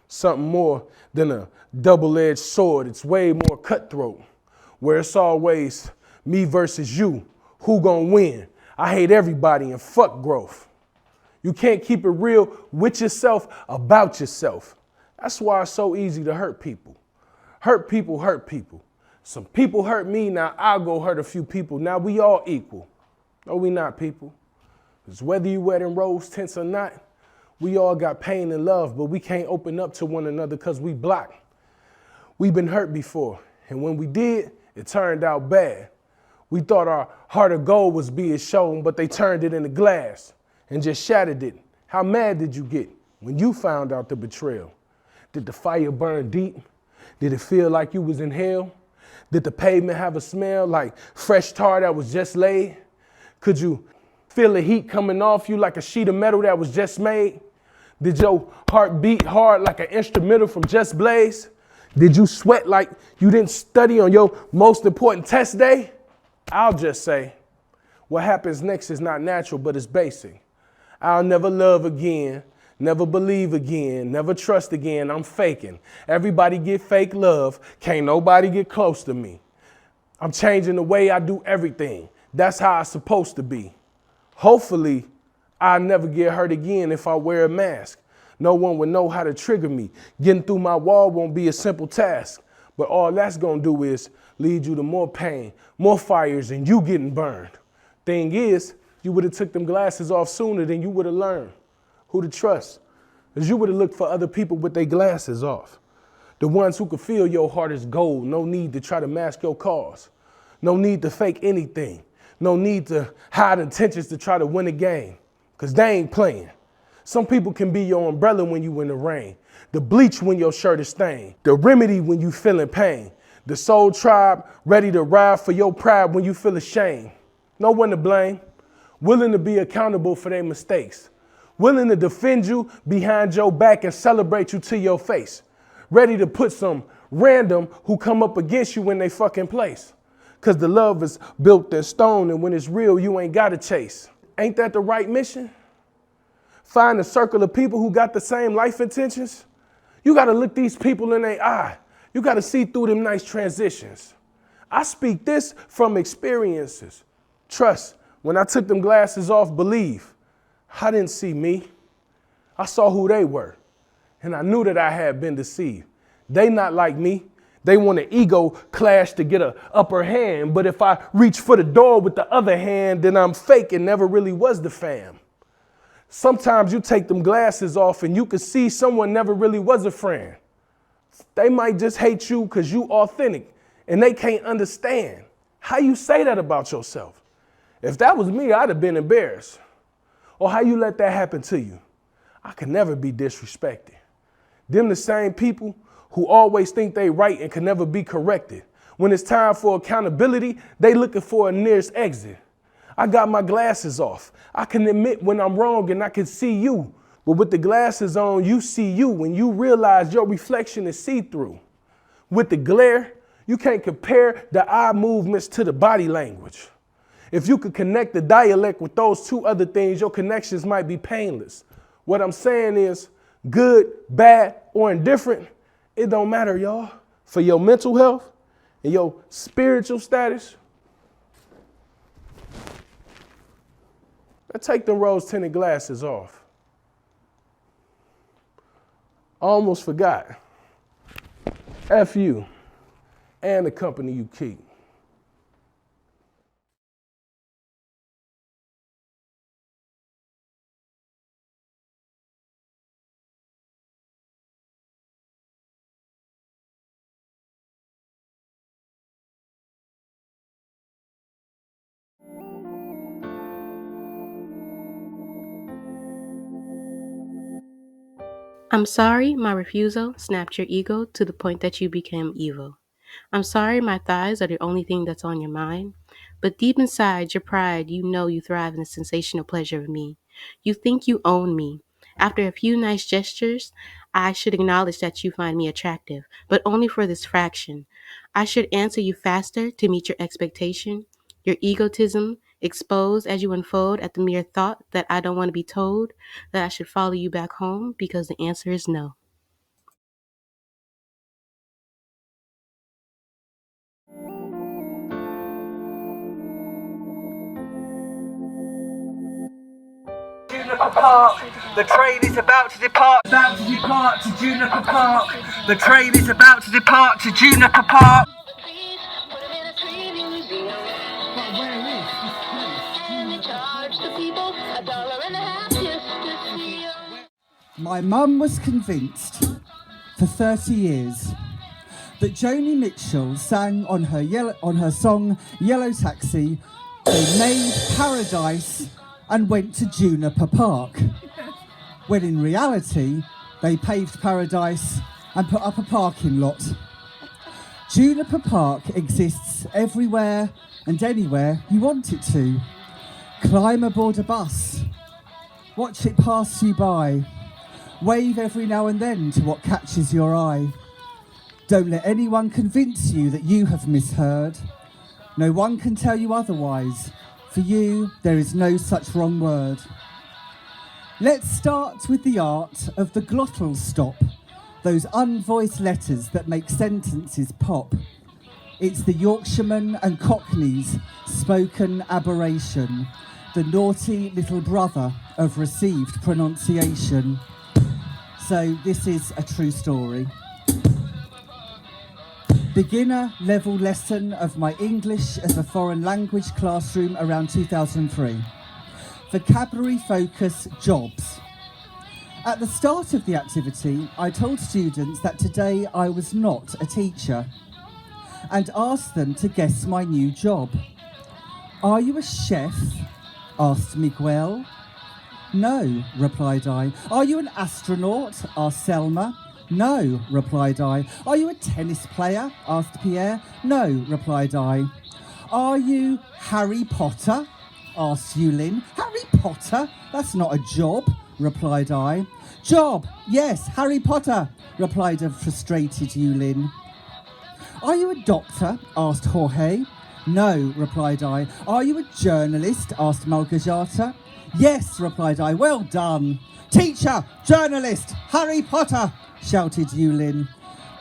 Something more than a double-edged sword. It's way more cutthroat, where it's always me versus you. Who gonna win? I hate everybody and fuck growth. You can't keep it real with yourself about yourself. That's why it's so easy to hurt people. Hurt people hurt people. Some people hurt me, now I'll go hurt a few people. Now we all equal. No, we not, people. Because whether you wearing rose tints or not, we all got pain and love, but we can't open up to one another because we blocked. We've been hurt before, and when we did, it turned out bad. We thought our heart of gold was being shown, but they turned it into glass and just shattered it. How mad did you get when you found out the betrayal? Did the fire burn deep? Did it feel like you was in hell? Did the pavement have a smell like fresh tar that was just laid? Could you feel the heat coming off you like a sheet of metal that was just made? Did your heart beat hard like an instrumental from Just Blaze? Did you sweat like you didn't study on your most important test day? I'll just say, what happens next is not natural, but it's basic. I'll never love again, never believe again, never trust again. I'm faking. Everybody get fake love. Can't nobody get close to me. I'm changing the way I do everything. That's how it's supposed to be. Hopefully, I'll never get hurt again if I wear a mask. No one will know how to trigger me. Getting through my wall won't be a simple task. But all that's gonna do is lead you to more pain, more fires, and you getting burned. Thing is, you would have took them glasses off sooner than you would have learned who to trust. Because you would have looked for other people with their glasses off. The ones who could feel your heart is gold. No need to try to mask your cause. No need to fake anything. No need to hide intentions to try to win a game. Because they ain't playing. Some people can be your umbrella when you in the rain. The bleach when your shirt is stained. The remedy when you feeling pain. The soul tribe ready to ride for your pride when you feel ashamed. No one to blame. Willing to be accountable for their mistakes. Willing to defend you behind your back and celebrate you to your face. Ready to put some random who come up against you in they fucking place. Cause the love is built in stone and when it's real, you ain't gotta chase. Ain't that the right mission? Find a circle of people who got the same life intentions. You gotta look these people in their eye. You gotta see through them nice transitions. I speak this from experiences. Trust, when I took them glasses off, believe. I didn't see me. I saw who they were. And I knew that I had been deceived. They not like me. They want an ego clash to get an upper hand. But if I reach for the door with the other hand, then I'm fake and never really was the fam. Sometimes you take them glasses off and you can see someone never really was a friend. They might just hate you because you authentic and they can't understand how you say that about yourself. If that was me, I'd have been embarrassed. Or how you let that happen to you. I could never be disrespected. Them the same people who always think they right and can never be corrected. When it's time for accountability, they looking for a nearest exit. I got my glasses off. I can admit when I'm wrong and I can see you. But with the glasses on, you see you when you realize your reflection is see-through. With the glare, you can't compare the eye movements to the body language. If you could connect the dialect with those two other things, your connections might be painless. What I'm saying is, good, bad, or indifferent, it don't matter, y'all. For your mental health and your spiritual status, now take them rose-tinted glasses off. I almost forgot. F you and the company you keep. I'm sorry my refusal snapped your ego to the point that you became evil. I'm sorry my thighs are the only thing that's on your mind. But deep inside your pride, you know you thrive in the sensational pleasure of me. You think you own me. After a few nice gestures, I should acknowledge that you find me attractive, but only for this fraction. I should answer you faster to meet your expectation. Your egotism exposed as you unfold at the mere thought that I don't want to be told that I should follow you back home because the answer is no. Juniper Park, the train is about to depart. About to depart to Juniper Park. The train is about to depart to Juniper Park. My mum was convinced for 30 years that Joni Mitchell sang on her song Yellow Taxi, they made paradise and went to Juniper Park, when in reality they paved paradise and put up a parking lot. Juniper Park exists everywhere and anywhere you want it to. Climb aboard a bus, watch it pass you by, wave every now and then to what catches your eye. Don't let anyone convince you that you have misheard. No one can tell you otherwise. For you, there is no such wrong word. Let's start with the art of the glottal stop, those unvoiced letters that make sentences pop. It's the Yorkshireman and Cockney's spoken aberration, the naughty little brother of received pronunciation. So this is a true story. Beginner level lesson of my English as a foreign language classroom around 2003. Vocabulary focus jobs. At the start of the activity, I told students that today I was not a teacher and asked them to guess my new job. Are you a chef? Asked Miguel. No, replied I. Are you an astronaut? Asked Selma. No, replied I. Are you a tennis player? Asked Pierre. No, replied I. Are you Harry Potter? Asked Yulin. Harry Potter? That's not a job, replied I. Job, yes, Harry Potter, replied a frustrated Yulin. Are you a doctor? Asked Jorge. No, replied I. Are you a journalist? Asked Malgorzata. Yes, replied I. Well done. Teacher, journalist, Harry Potter, shouted Yulin.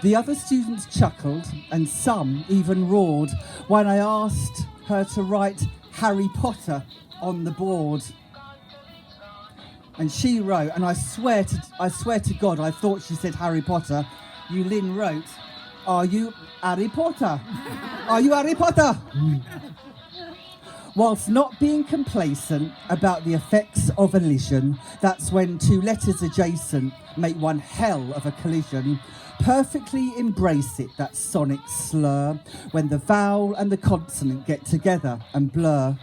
The other students chuckled and some even roared when I asked her to write Harry Potter on the board. And she wrote, and I swear to God, I thought she said Harry Potter. Yulin wrote, are you Harry Potter? Are you Harry Potter? Whilst not being complacent about the effects of elision, that's when two letters adjacent make one hell of a collision, perfectly embrace it, that sonic slur, when the vowel and the consonant get together and blur.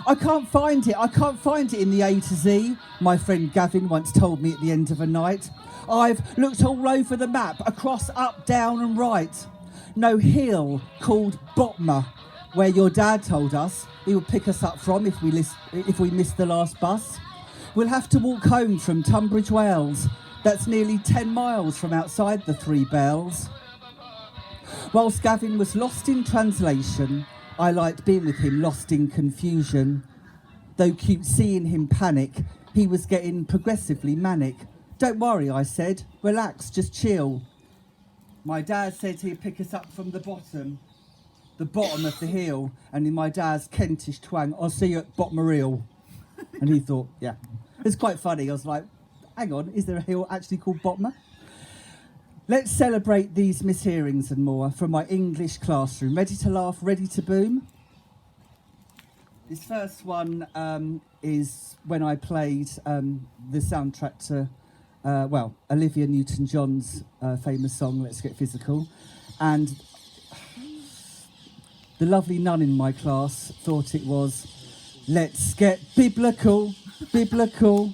I can't find it in the A to Z, my friend Gavin once told me at the end of a night. I've looked all over the map, across, up, down and right. No hill called Botma, where your dad told us he would pick us up from if we missed the last bus. We'll have to walk home from Tunbridge Wells. That's nearly 10 miles from outside the Three Bells. Whilst Gavin was lost in translation, I liked being with him lost in confusion. Though cute seeing him panic, he was getting progressively manic. Don't worry, I said. Relax, just chill. My dad said he'd pick us up from the bottom of the hill, and in my dad's Kentish twang, I'll see you at Bottom Hill. And he thought, yeah. It's quite funny. I was like, hang on, is there a hill actually called Bottomer? Let's celebrate these mishearings and more from my English classroom. Ready to laugh, ready to boom? This first one is when I played the soundtrack to, Olivia Newton-John's famous song, Let's Get Physical. And the lovely nun in my class thought it was, let's get biblical, biblical.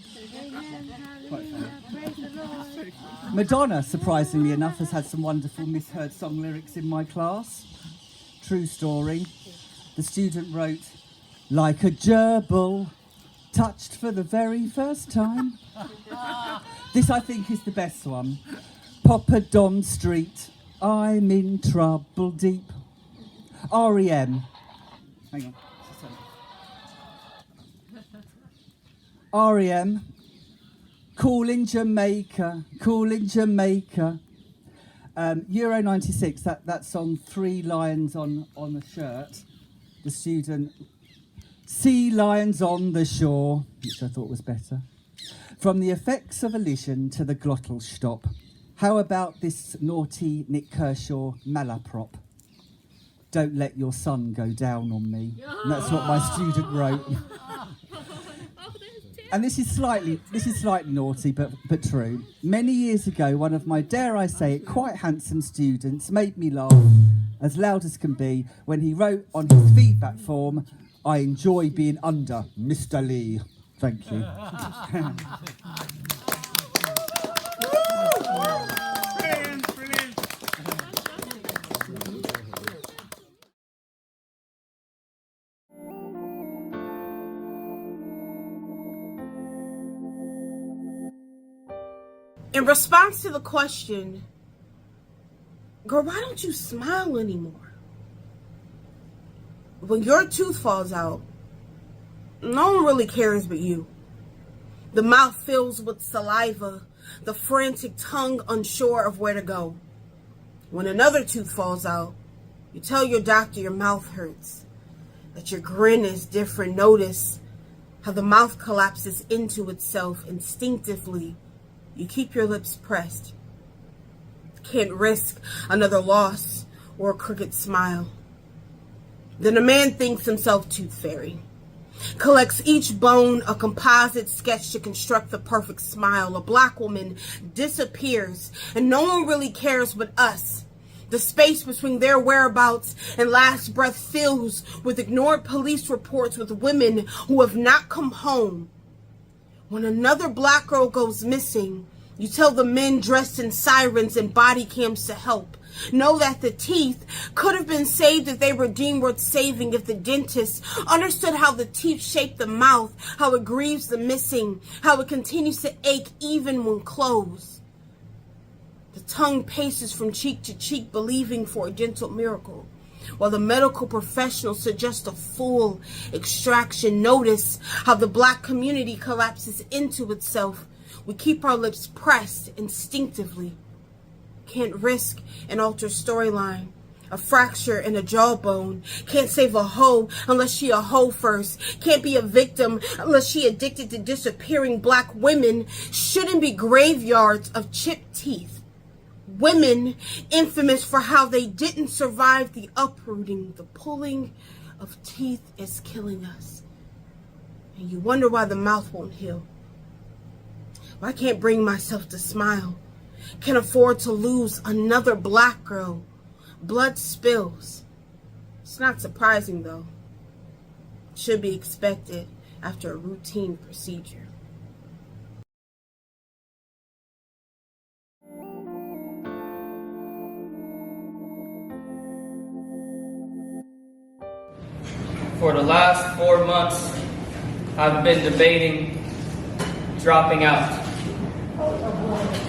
Madonna, surprisingly enough, has had some wonderful misheard song lyrics in my class. True story. The student wrote, like a gerbil, touched for the very first time. This, I think, is the best one. Poppadom Street, I'm in trouble deep. REM. Hang on. REM. Calling Jamaica, calling Jamaica. Euro 96, that's on 3 lions on the shirt. The student, sea lions on the shore, which I thought was better. From the effects of elision to the glottal stop. How about this naughty Nick Kershaw malaprop? Don't let your sun go down on me. And that's what my student wrote. And this is slightly naughty, but true. Many years ago, one of my, dare I say it, quite handsome students made me laugh as loud as can be when he wrote on his feedback form, I enjoy being under Mr. Lee. Thank you. In response to the question, girl, why don't you smile anymore? When your tooth falls out, no one really cares but you. The mouth fills with saliva, the frantic tongue unsure of where to go. When another tooth falls out, you tell your doctor your mouth hurts, that your grin is different. Notice how the mouth collapses into itself instinctively. You keep your lips pressed. Can't risk another loss or a crooked smile. Then a man thinks himself Tooth Fairy. Collects each bone, a composite sketch to construct the perfect smile. A black woman disappears, and no one really cares but us. The space between their whereabouts and last breath fills with ignored police reports with women who have not come home. When another black girl goes missing, you tell the men dressed in sirens and body cams to help. Know that the teeth could have been saved if they were deemed worth saving, if the dentist understood how the teeth shape the mouth, how it grieves the missing, how it continues to ache even when closed. The tongue paces from cheek to cheek, believing for a dental miracle, while the medical professionals suggest a full extraction. Notice how the black community collapses into itself. We keep our lips pressed instinctively. Can't risk an altered storyline, a fracture in a jawbone. Can't save a hoe unless she a hoe first. Can't be a victim unless she addicted to disappearing. Black women shouldn't be graveyards of chipped teeth. Women infamous for how they didn't survive the uprooting. The pulling of teeth is killing us. And you wonder why the mouth won't heal. I can't bring myself to smile. Can't afford to lose another black girl. Blood spills. It's not surprising though. Should be expected after a routine procedure. For the last 4 months, I've been debating dropping out.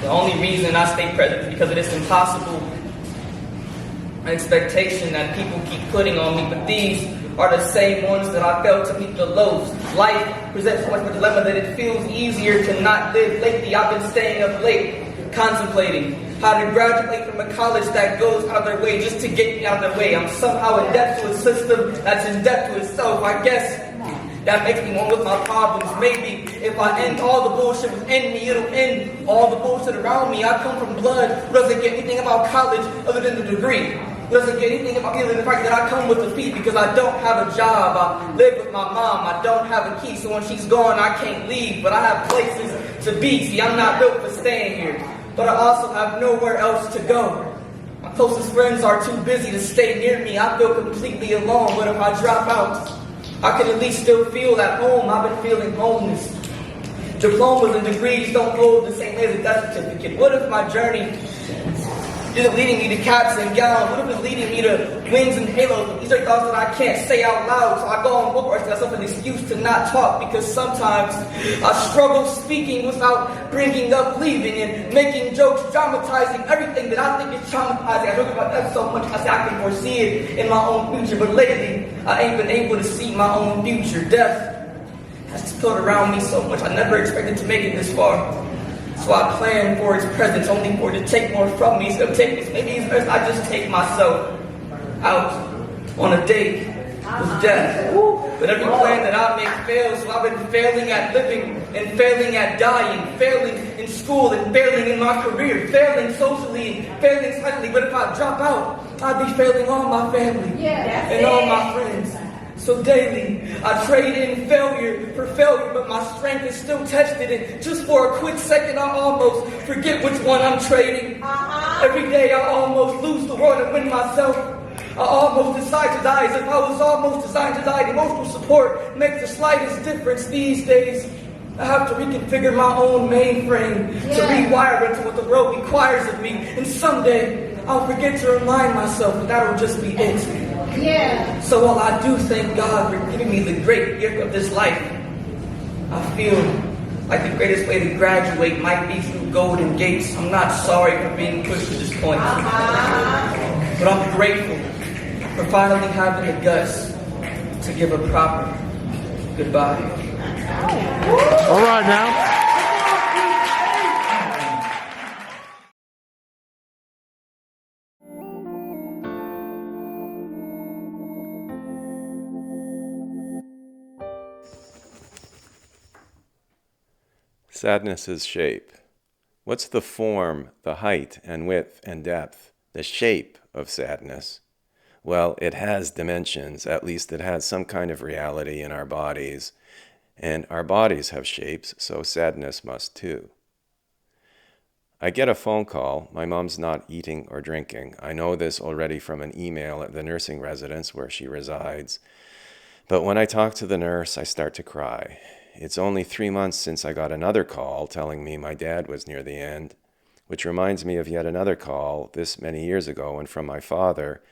The only reason I stay present is because of this impossible expectation that people keep putting on me. But these are the same ones that I failed to meet the lows. Life presents so much of a dilemma that it feels easier to not live. Lately, I've been staying up late, contemplating how to graduate from a college that goes out of their way just to get me out of their way. I'm somehow in debt to a system that's in debt to itself. I guess that makes me one with my problems. Maybe if I end all the bullshit within me, it'll end all the bullshit around me. I come from blood who doesn't get anything about college other than the degree. Who doesn't get anything about me other than the fact that I come with a fee because I don't have a job. I live with my mom. I don't have a key, so when she's gone, I can't leave. But I have places to be. See, I'm not built for staying here. But I also have nowhere else to go. My closest friends are too busy to stay near me. I feel completely alone. But if I drop out, I can at least still feel at home. I've been feeling homeless. Diplomas and degrees don't hold the same as a death certificate. What if my journey isn't leading me to caps and gowns? What if it's leading me to wings and halos? These are thoughts that I can't say out loud. So I go on bookmarks to myself in these excuse to not talk because sometimes I struggle speaking without bringing up leaving and making jokes, dramatizing everything that I think is traumatizing. I joke about that so much I say I can foresee it in my own future, but lately I ain't been able to see my own future. Death has stood around me so much. I never expected to make it this far. So I plan for its presence, only for it to take more from me. So maybe it's best I just take myself out on a date with death. But every plan that I make fails, so I've been failing at living and failing at dying, failing in school and failing in my career, failing socially and failing slightly. But if I drop out, I'd be failing all my family and all my friends. So daily, I trade in failure for failure, but my strength is still tested. And just for a quick second, I almost forget which one I'm trading. Every day, I almost lose the world and win myself. I almost decide to die as if I was almost designed to die. Emotional support makes the slightest difference these days. I have to reconfigure my own mainframe to rewire into what the world requires of me. And someday, I'll forget to remind myself that that'll just be it. So while I do thank God for giving me the great gift of this life, I feel like the greatest way to graduate might be through golden gates. I'm not sorry for being pushed to this point. But I'm grateful for finally having the guts to give a proper goodbye. All right now. Sadness's shape. What's the form, the height and width and depth, the shape of sadness? Well, it has dimensions, at least it has some kind of reality in our bodies, and our bodies have shapes, so sadness must too. I get a phone call. My mom's not eating or drinking. I know this already from an email at the nursing residence where she resides. But when I talk to the nurse, I start to cry. It's only 3 months since I got another call telling me my dad was near the end, which reminds me of yet another call this many years ago and from my father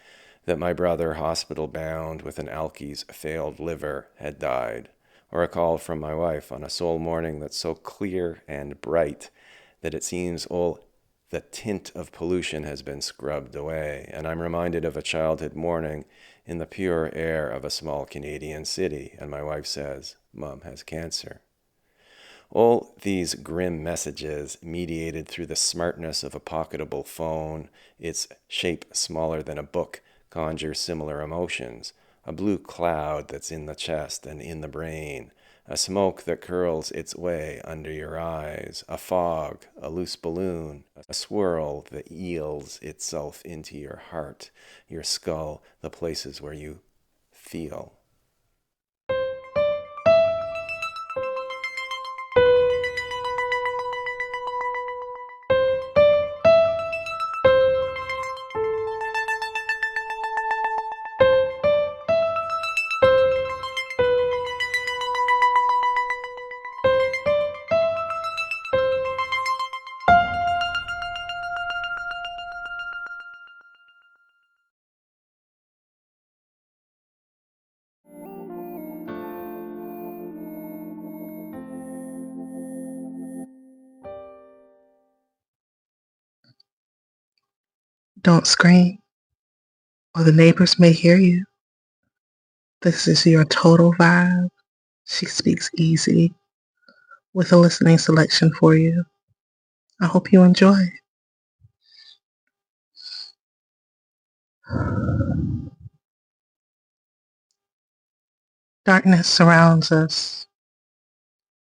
that my brother, hospital-bound with an Alkie's failed liver, had died, or a call from my wife on a soul morning that's so clear and bright that it seems all the tint of pollution has been scrubbed away, and I'm reminded of a childhood morning in the pure air of a small Canadian city, and my wife says, Mom has cancer. All these grim messages, mediated through the smartness of a pocketable phone, its shape smaller than a book, conjure similar emotions. A blue cloud that's in the chest and in the brain, a smoke that curls its way under your eyes, a fog, a loose balloon, a swirl that eels itself into your heart, your skull, the places where you feel. Don't scream, or the neighbors may hear you. This is your total vibe. She speaks easy, with a listening selection for you. I hope you enjoy. Darkness surrounds us.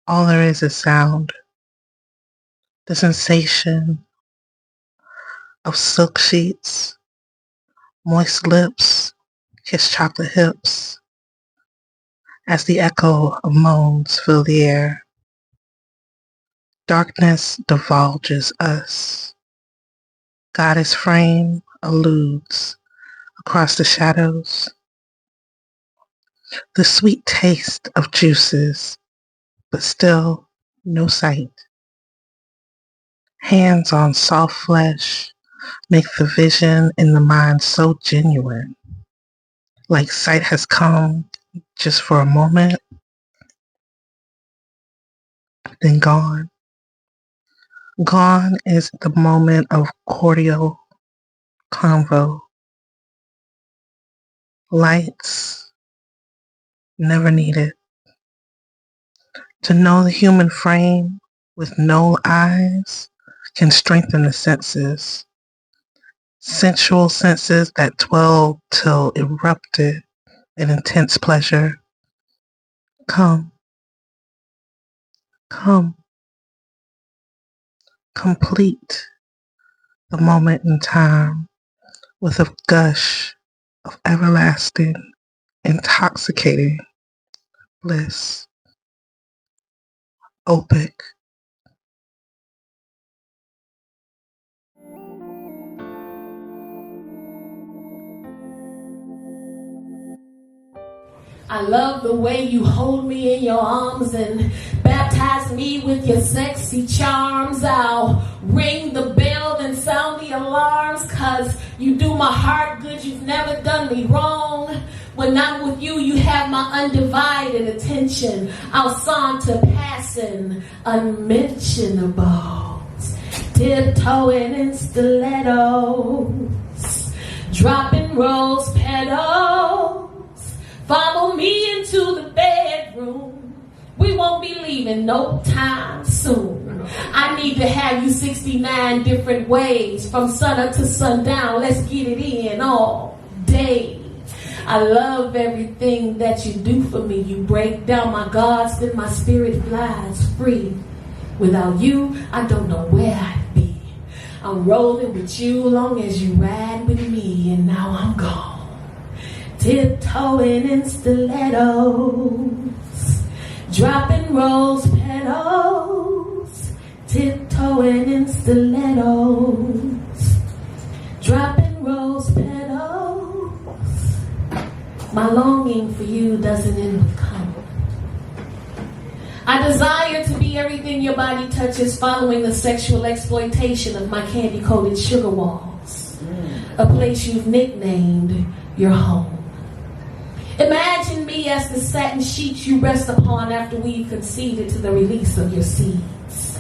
All there is sound. The sensation of silk sheets, moist lips, kiss chocolate hips, as the echo of moans fill the air. Darkness divulges us. Goddess frame alludes across the shadows. The sweet taste of juices, but still no sight. Hands on soft flesh make the vision in the mind so genuine, like sight has come just for a moment, then gone. Gone is the moment of cordial convo. Lights never needed. To know the human frame with no eyes can strengthen the senses. Sensual senses that twirled till erupted in intense pleasure. Come, come, complete the moment in time with a gush of everlasting, intoxicating bliss. Opic. I love the way you hold me in your arms and baptize me with your sexy charms. I'll ring the bell and sound the alarms, 'cause you do my heart good, you've never done me wrong. When I'm with you, you have my undivided attention. I'll saunter passing unmentionables, tiptoeing in stilettos, dropping rose petals. Follow me into the bedroom. We won't be leaving no time soon. I need to have you 69 different ways, from sunup to sundown. Let's get it in all day. I love everything that you do for me. You break down my guards, then my spirit flies free. Without you, I don't know where I'd be. I'm rolling with you long as you ride with me, and now I'm gone. Tiptoeing in stilettos, dropping rose petals. Tiptoeing in stilettos, dropping rose petals. My longing for you doesn't end with come. I desire to be everything your body touches, following the sexual exploitation of my candy-coated sugar walls, a place you've nicknamed your home. Imagine me as the satin sheets you rest upon after we've conceded to the release of your seeds.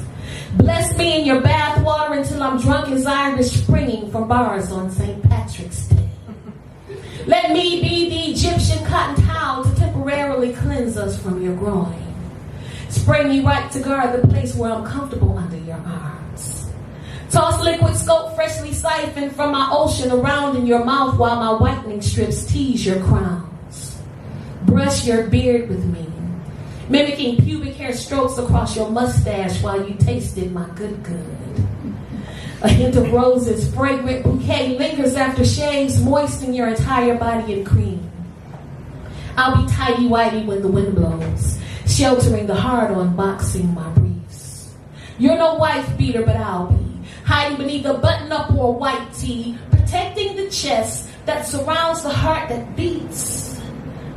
Bless me in your bathwater until I'm drunk as Irish springing from bars on St. Patrick's Day. Let me be the Egyptian cotton towel to temporarily cleanse us from your groin. Spray me right to guard the place where I'm comfortable under your arms. Toss liquid scope freshly siphoned from my ocean around in your mouth while my whitening strips tease your crown. Brush your beard with me, mimicking pubic hair strokes across your mustache while you tasted my good. A hint of roses, fragrant bouquet lingers after shaves, moisten your entire body in cream. I'll be tighty-whitey when the wind blows, sheltering the hard-on, boxing my briefs. You're no wife beater, but I'll be hiding beneath a button-up or white tee, protecting the chest that surrounds the heart that beats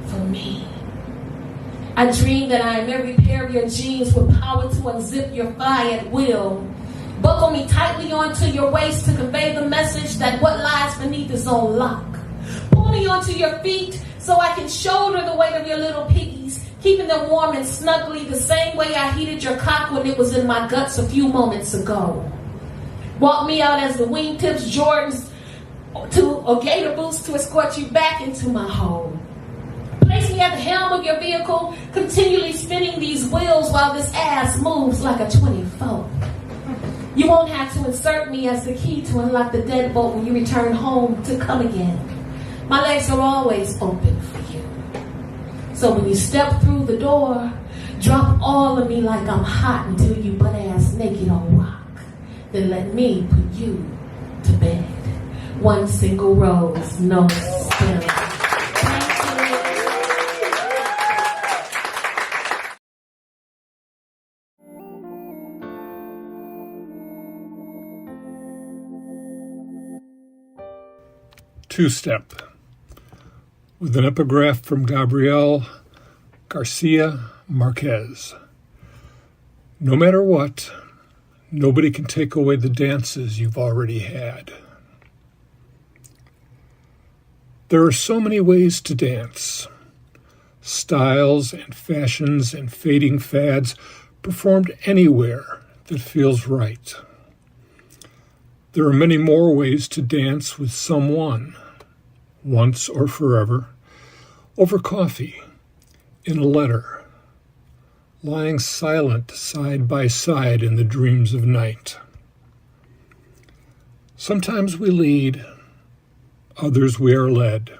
for me. I dream that I am every pair of your jeans with power to unzip your thigh at will. Buckle me tightly onto your waist to convey the message that what lies beneath is on lock. Pull me onto your feet so I can shoulder the weight of your little piggies, keeping them warm and snuggly the same way I heated your cock when it was in my guts a few moments ago. Walk me out as the wingtips, Jordans, or gator boots to escort you back into my home. Place me at the helm of your vehicle, continually spinning these wheels while this ass moves like a 24. You won't have to insert me as the key to unlock the deadbolt when you return home to come again. My legs are always open for you. So when you step through the door, drop all of me like I'm hot until you butt ass naked on rock. Then let me put you to bed. One single rose, no spill. Two-Step, with an epigraph from Gabriel Garcia Marquez. No matter what, nobody can take away the dances you've already had. There are so many ways to dance. Styles and fashions and fading fads performed anywhere that feels right. There are many more ways to dance with someone, once or forever, over coffee, in a letter, lying silent side by side in the dreams of night. Sometimes we lead, others we are led.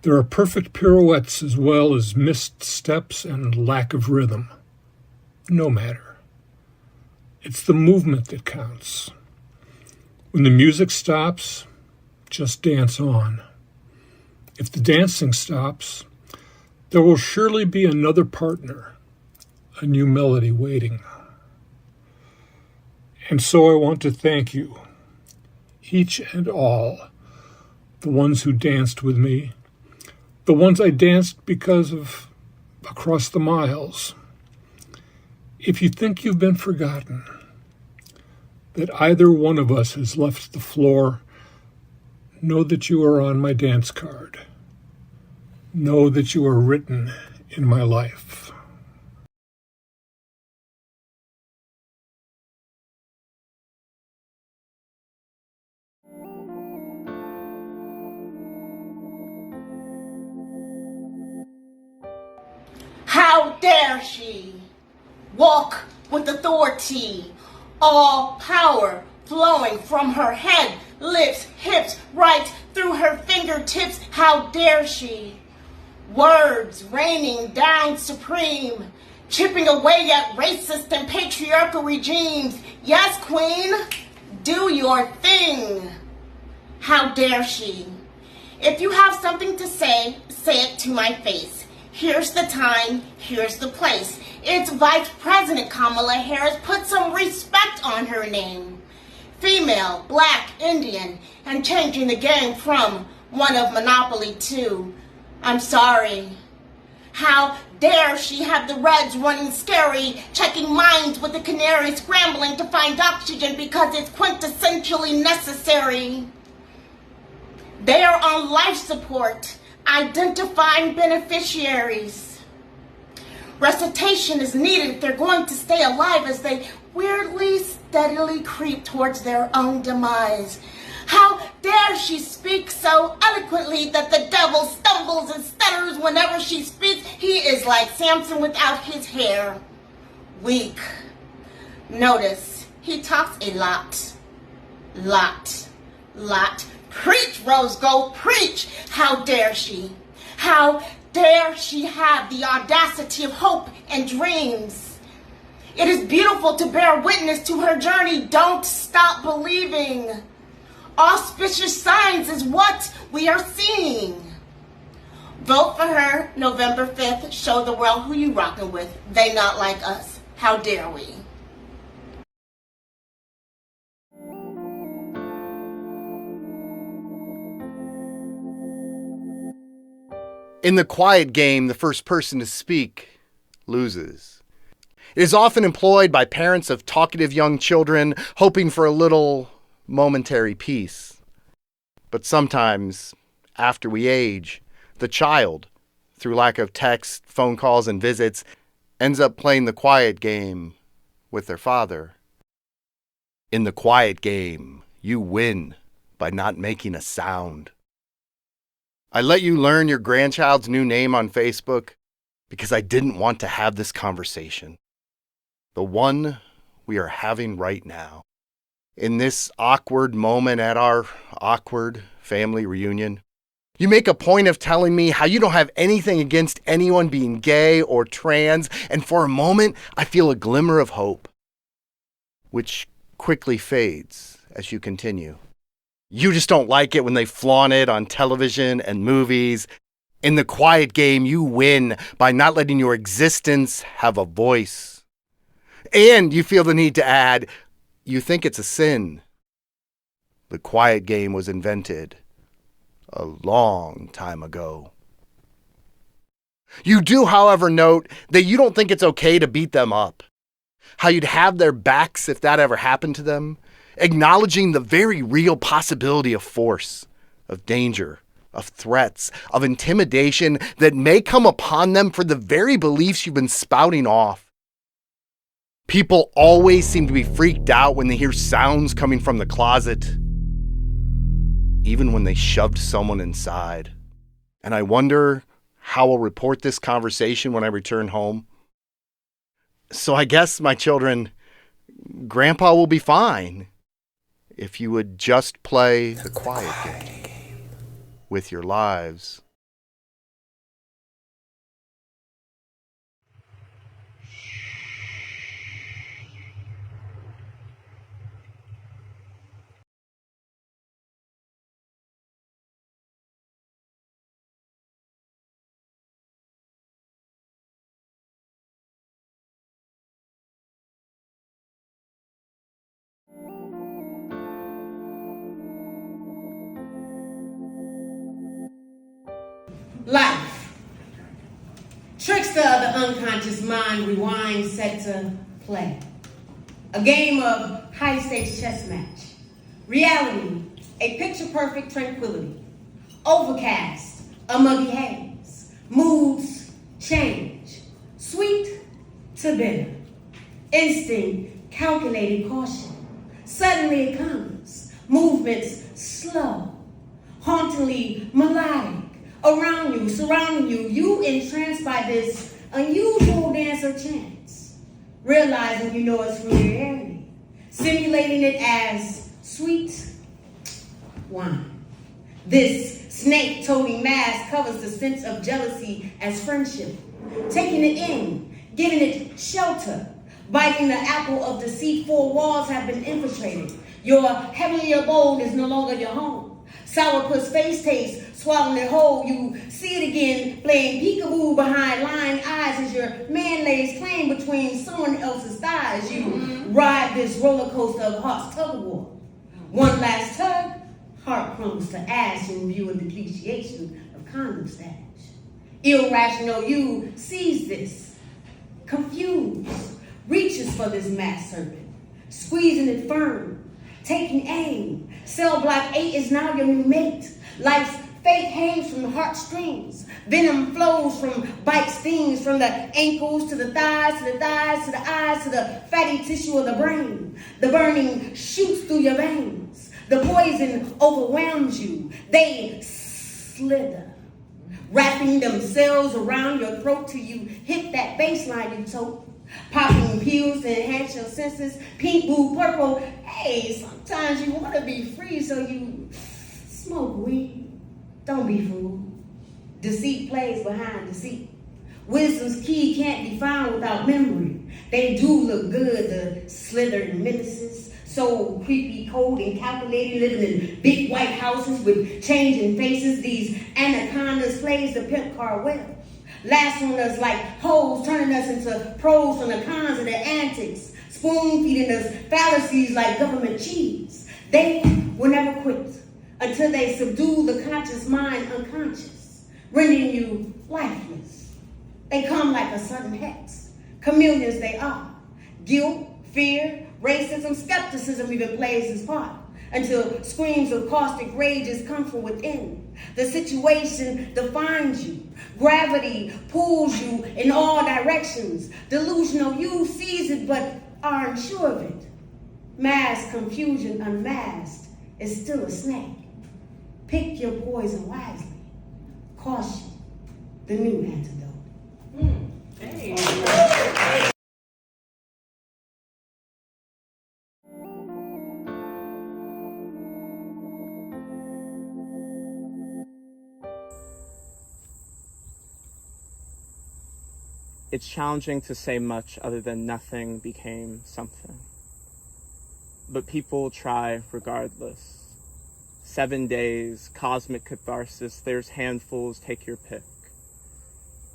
There are perfect pirouettes as well as missed steps and lack of rhythm. No matter. It's the movement that counts. When the music stops, just dance on. If the dancing stops, there will surely be another partner, a new melody waiting. And so I want to thank you, each and all, the ones who danced with me, the ones I danced because of across the miles. If you think you've been forgotten, that either one of us has left the floor, know that you are on my dance card. Know that you are written in my life. How dare she walk with authority, all power flowing from her head, lips, hips, right through her fingertips. How dare she? Words raining down supreme, chipping away at racist and patriarchal regimes. Yes, queen, do your thing. How dare she? If you have something to say, say it to my face. Here's the time, here's the place. It's Vice President Kamala Harris. Put some respect on her name. Female, black, Indian, and changing the game from one of Monopoly to, I'm sorry. How dare she have the Reds running scary, checking minds with the canary, scrambling to find oxygen because it's quintessentially necessary. They are on life support, identifying beneficiaries. Recitation is needed if they're going to stay alive as they weirdly, steadily creep towards their own demise. How dare she speak so eloquently that the devil stumbles and stutters whenever she speaks? He is like Samson without his hair. Weak. Notice, he talks a lot. Lot. Preach, Rose Gold, preach! How dare she? How dare she have the audacity of hope and dreams? It is beautiful to bear witness to her journey. Don't stop believing. Auspicious signs is what we are seeing. Vote for her November 5th. Show the world who you rocking with. They not like us. How dare we? In the quiet game, the first person to speak loses. It is often employed by parents of talkative young children, hoping for a little momentary peace. But sometimes, after we age, the child, through lack of text, phone calls, and visits, ends up playing the quiet game with their father. In the quiet game, you win by not making a sound. I let you learn your grandchild's new name on Facebook because I didn't want to have this conversation. The one we are having right now. In this awkward moment at our awkward family reunion, you make a point of telling me how you don't have anything against anyone being gay or trans, and for a moment I feel a glimmer of hope, which quickly fades as you continue. You just don't like it when they flaunt it on television and movies. In the quiet game, you win by not letting your existence have a voice. And you feel the need to add, you think it's a sin. The quiet game was invented a long time ago. You do, however, note that you don't think it's okay to beat them up. How you'd have their backs if that ever happened to them. Acknowledging the very real possibility of force, of danger, of threats, of intimidation that may come upon them for the very beliefs you've been spouting off. People always seem to be freaked out when they hear sounds coming from the closet, even when they shoved someone inside. And I wonder how I'll report this conversation when I return home. So I guess, my children, Grandpa will be fine if you would just play the quiet game with your lives. Life. Trickster of the unconscious mind rewind set to play. A game of high-stakes chess match. Reality, a picture-perfect tranquility. Overcast, a muggy haze. Moods change. Sweet to bitter. Instinct, calculated caution. Suddenly it comes. Movements slow. Hauntingly melodic. Around you, surrounding you, you entranced by this unusual dance of chance, realizing you know its familiarity, simulating it as sweet wine. This snake-toting mask covers the sense of jealousy as friendship, taking it in, giving it shelter, biting the apple of deceit. Four walls have been infiltrated. Your heavenly abode is no longer your home. Sourpuss face taste, swallowing it whole. You see it again, playing peekaboo behind lying eyes as your man lays claim between someone else's thighs. You ride this roller coaster of heart's tug of war. One last tug, heart crumbles to ash in view of the depreciation of condom stash. Irrational you sees this, confused, reaches for this mass serpent, squeezing it firm, taking aim. Cell block 8 is now your new mate. Life's fate hangs from the heartstrings. Venom flows from bite stings, from the ankles to the thighs, to the thighs, to the eyes, to the fatty tissue of the brain. The burning shoots through your veins. The poison overwhelms you. They slither, wrapping themselves around your throat till you hit that baseline you tote. Popping pills to enhance your senses, pink, blue, purple. Hey, sometimes you want to be free, so you smoke weed. Don't be fooled. Deceit plays behind deceit. Wisdom's key can't be found without memory. They do look good, the slithering menaces. So creepy, cold, and calculating, living in big white houses with changing faces. These anacondas plays the pimp car well. Lassoing us like hoes, turning us into pros from the cons of their antics, spoon feeding us fallacies like government cheese. They will never quit until they subdue the conscious mind unconscious, rendering you lifeless. They come like a sudden hex, chameleons they are. Guilt, fear, racism, skepticism even plays its part, until screams of caustic rages come from within. The situation defines you. Gravity pulls you in all directions. Delusional you sees it but are unsure of it. Mass confusion unmasked is still a snake. Pick your poison wisely. Caution, the new antidote. Hey. It's challenging to say much other than nothing became something. But people try regardless. 7 days, cosmic catharsis, there's handfuls, take your pick.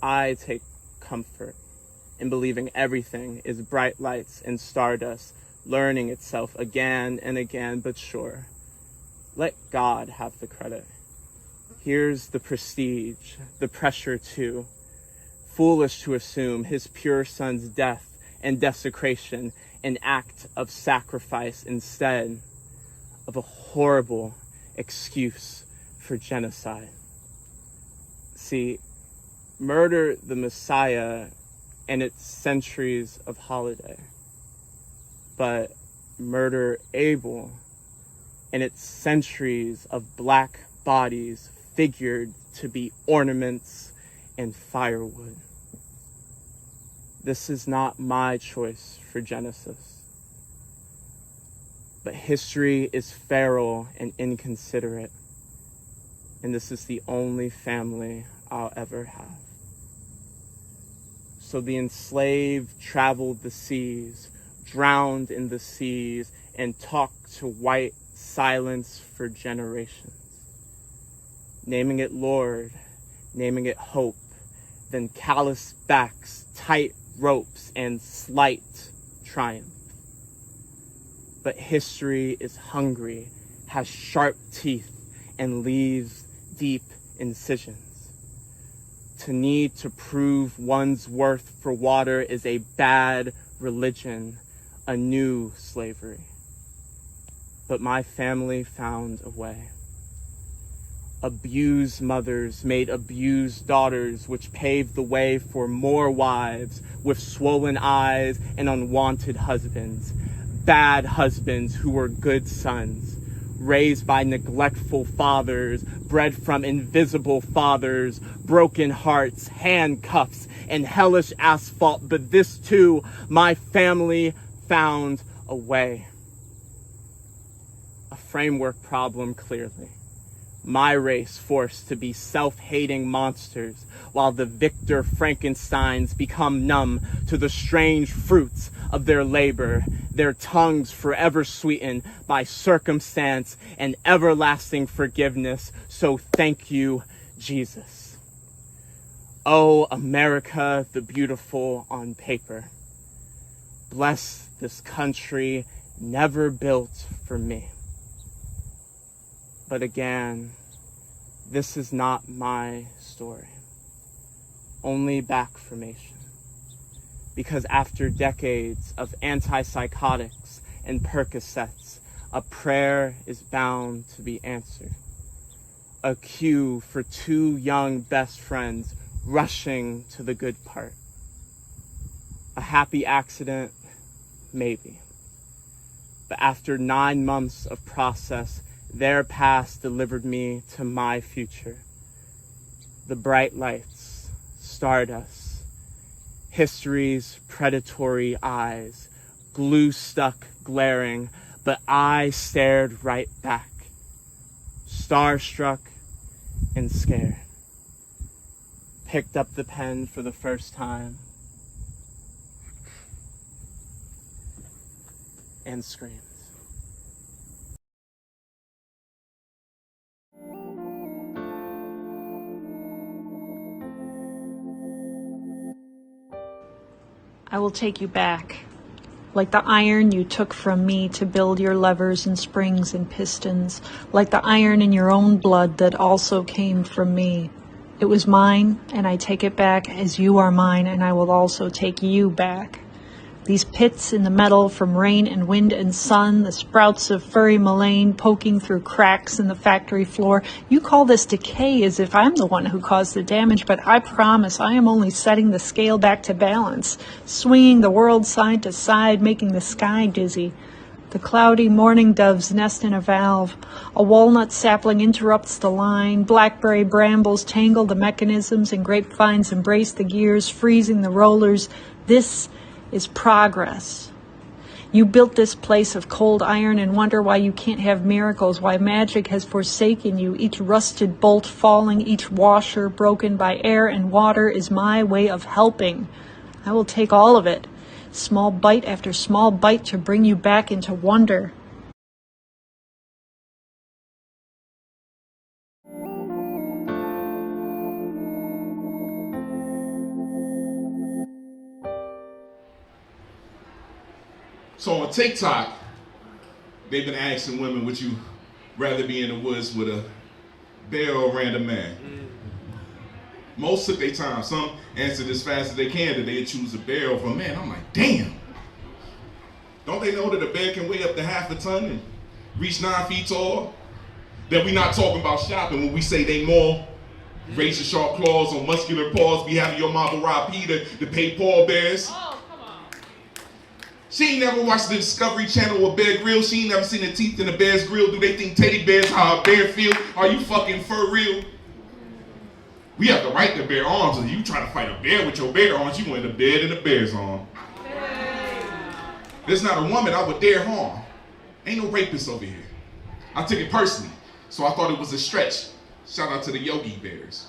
I take comfort in believing everything is bright lights and stardust, learning itself again and again, but sure, let God have the credit. Here's the prestige, the pressure too. Foolish to assume his pure son's death and desecration an act of sacrifice instead of a horrible excuse for genocide. See, murder the Messiah and its centuries of holiday, but murder Abel and its centuries of black bodies figured to be ornaments and firewood. This is not my choice for Genesis, but history is feral and inconsiderate, and this is the only family I'll ever have. So the enslaved traveled the seas, drowned in the seas, and talked to white silence for generations. Naming it Lord, naming it hope, then callous backs, tight ropes, and slight triumph. But history is hungry, has sharp teeth, and leaves deep incisions. To need to prove one's worth for water is a bad religion, a new slavery. But my family found a way. Abused mothers made abused daughters, which paved the way for more wives with swollen eyes and unwanted husbands. Bad husbands who were good sons, raised by neglectful fathers, bred from invisible fathers, broken hearts, handcuffs, and hellish asphalt. But this too, my family found a way. A framework problem, clearly. My race forced to be self-hating monsters, while the Victor Frankensteins become numb to the strange fruits of their labor, their tongues forever sweetened by circumstance and everlasting forgiveness. So thank you, Jesus. Oh, America the beautiful on paper. Bless this country never built for me. But again, this is not my story. Only backformation. Because after decades of antipsychotics and Percocets, a prayer is bound to be answered. A cue for two young best friends rushing to the good part. A happy accident, maybe. But after 9 months of process, their past delivered me to my future. The bright lights, stardust, history's predatory eyes, glue-stuck glaring, but I stared right back, starstruck and scared. Picked up the pen for the first time and screamed. I will take you back, like the iron you took from me to build your levers and springs and pistons, like the iron in your own blood that also came from me. It was mine, and I take it back as you are mine, and I will also take you back. These pits in the metal from rain and wind and sun, the sprouts of furry mullein poking through cracks in the factory floor. You call this decay as if I'm the one who caused the damage, but I promise I am only setting the scale back to balance, swinging the world side to side, making the sky dizzy. The cloudy mourning doves nest in a valve. A walnut sapling interrupts the line. Blackberry brambles tangle the mechanisms, and grapevines embrace the gears, freezing the rollers. This is progress. You built this place of cold iron and wonder why you can't have miracles, why magic has forsaken you. Each rusted bolt falling, each washer broken by air and water is my way of helping. I will take all of it, small bite after small bite, to bring you back into wonder. So on TikTok, they've been asking women, would you rather be in the woods with a bear or a random man? Most took their time. Some answered as fast as they can that they'd choose a bear over a man. I'm like, damn. Don't they know that a bear can weigh up to half a ton and reach 9 feet tall? That we're not talking about shopping when we say they more Razor sharp claws on muscular paws, be having your mama rob Peter to pay Paul bears. She ain't never watched the Discovery Channel or Bear Grylls. She ain't never seen the teeth in a bear's grill. Do they think teddy bears how a bear feel? Are you fucking for real? We have the right to bear arms, and you try to fight a bear with your bear arms, you want the dead in the bear's arm. There's not a woman I would dare harm. Ain't no rapist over here. I took it personally, so I thought it was a stretch. Shout out to the Yogi Bears.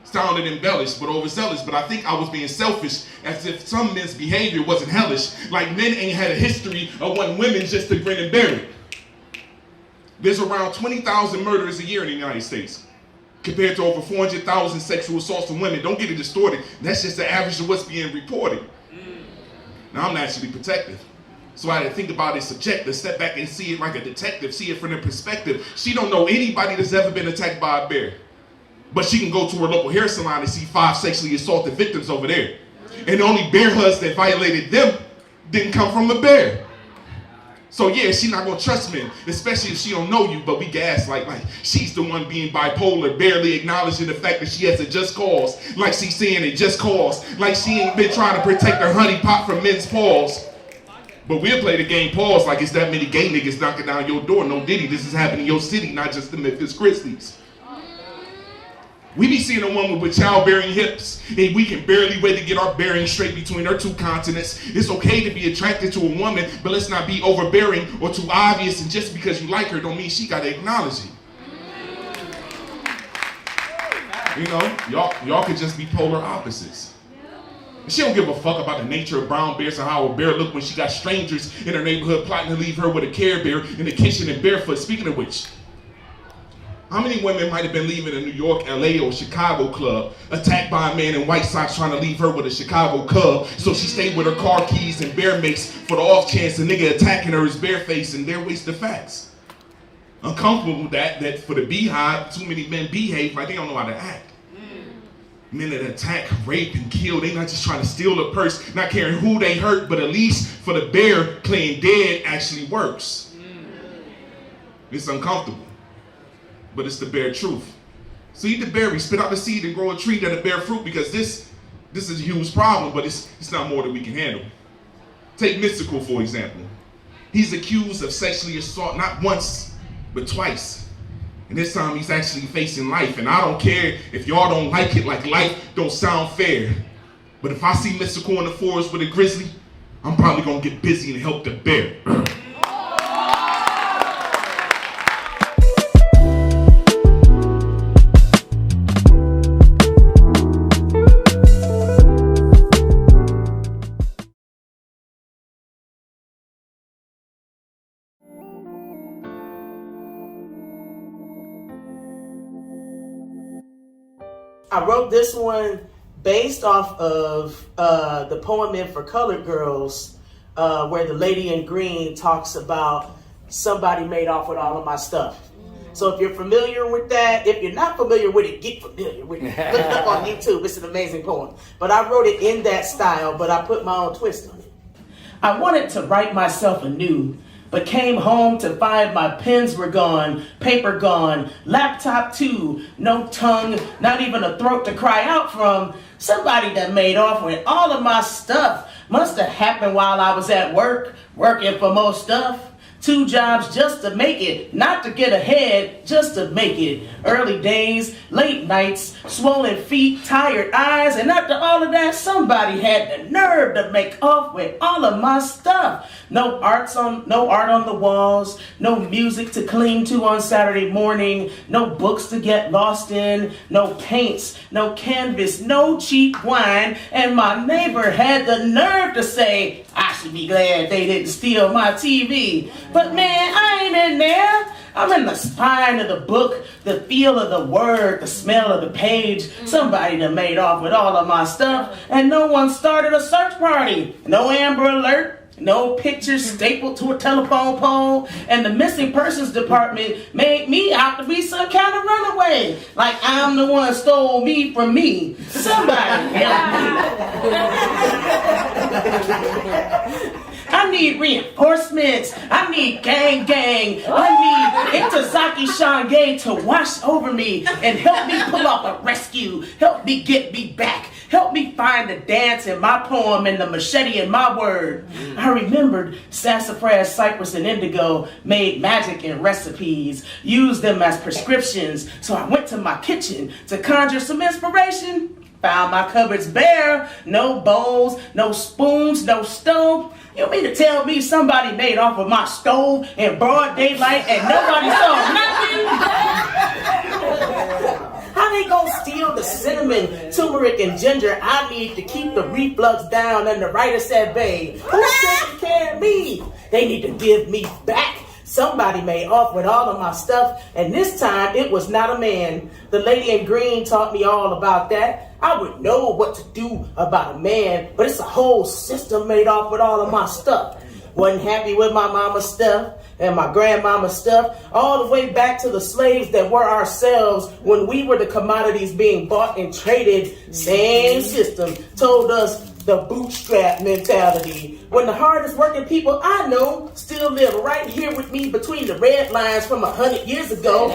Sounded embellished, but overzealous, but I think I was being selfish, as if some men's behavior wasn't hellish, like men ain't had a history of wanting women just to grin and bear it. There's around 20,000 murders a year in the United States, compared to over 400,000 sexual assaults of women. Don't get it distorted. That's just the average of what's being reported. Now, I'm naturally protective, so I had to think about it subjective, step back and see it like a detective, see it from their perspective. She don't know anybody that's ever been attacked by a bear, but she can go to her local hair salon and see 5 sexually assaulted victims over there. And the only bear hugs that violated them didn't come from a bear. So yeah, she's not gonna trust men, especially if she don't know you, but we gaslight like she's the one being bipolar, barely acknowledging the fact that she has a just cause, like she's saying it just cause, like she ain't been trying to protect her honey pot from men's paws. But we'll play the game pause like it's that many gay niggas knocking down your door. No diddy, this is happening in your city, not just the Memphis Grizzlies. We be seeing a woman with childbearing hips, and we can barely wait to get our bearings straight between her 2 continents. It's okay to be attracted to a woman, but let's not be overbearing or too obvious, and just because you like her don't mean she gotta acknowledge it. You know, y'all could just be polar opposites. She don't give a fuck about the nature of brown bears and how a bear look when she got strangers in her neighborhood plotting to leave her with a Care Bear in the kitchen and barefoot. Speaking of which, how many women might have been leaving a New York, LA, or Chicago club, attacked by a man in white socks trying to leave her with a Chicago Cub, so she stayed with her car keys and bear mace for the off chance the nigga attacking her is barefaced and their waste of facts. Uncomfortable with that for the beehive, too many men behave like they don't know how to act. Men that attack, rape, and kill, they not just trying to steal a purse, not caring who they hurt, but at least for the bear, playing dead actually works. It's uncomfortable, but it's the bare truth. So eat the berry, spit out the seed, and grow a tree that'll bear fruit, because this is a huge problem, but it's not more than we can handle. Take Mystical, for example. He's accused of sexually assault not once, but twice. And this time he's actually facing life. And I don't care if y'all don't like it, like life don't sound fair. But if I see Mystical in the forest with a grizzly, I'm probably gonna get busy and help the bear. I wrote this one based off of the poem In for Colored Girls, where the lady in green talks about somebody made off with all of my stuff. So if you're familiar with that, if you're not familiar with it, get familiar with it. Look it up on YouTube. It's an amazing poem. But I wrote it in that style, but I put my own twist on it. I wanted to write myself anew, but came home to find my pens were gone, paper gone, laptop too, no tongue, not even a throat to cry out from. Somebody that made off with all of my stuff must have happened while I was at work, working for most stuff. 2 jobs just to make it, not to get ahead, just to make it. Early days, late nights, swollen feet, tired eyes, and after all of that, somebody had the nerve to make off with all of my stuff. No art on the walls, no music to cling to on Saturday morning, no books to get lost in, no paints, no canvas, no cheap wine, and my neighbor had the nerve to say, I should be glad they didn't steal my TV. But man, I ain't in there. I'm in the spine of the book, the feel of the word, the smell of the page. Somebody that made off with all of my stuff, and no one started a search party. No Amber Alert. No pictures stapled to a telephone pole, and the missing persons department made me out to be some kind of runaway, like I'm the one stole me from me. Somebody help me. I need reinforcements. I need gang. I need Itazaki Shange to wash over me and help me pull off a rescue. Help me get me back. Help me find the dance in my poem and the machete in my word. I remembered sassafras, cypress, and indigo made magic in recipes, used them as prescriptions. So I went to my kitchen to conjure some inspiration. Found my cupboards bare, no bowls, no spoons, no stove. You mean to tell me somebody made off of my stove in broad daylight and nobody saw nothing? How they gonna steal the cinnamon, turmeric, and ginger I need to keep the reflux down and the rhitis at bay? Who's taking care of me? They need to give me back. Somebody made off with all of my stuff, and this time it was not a man. The lady in green taught me all about that. I would know what to do about a man, but it's a whole system made off with all of my stuff. Wasn't happy with my mama's stuff and my grandmama's stuff, all the way back to the slaves that were ourselves when we were the commodities being bought and traded. Same system told us the bootstrap mentality. When the hardest working people I know still live right here with me between the red lines from 100 years ago,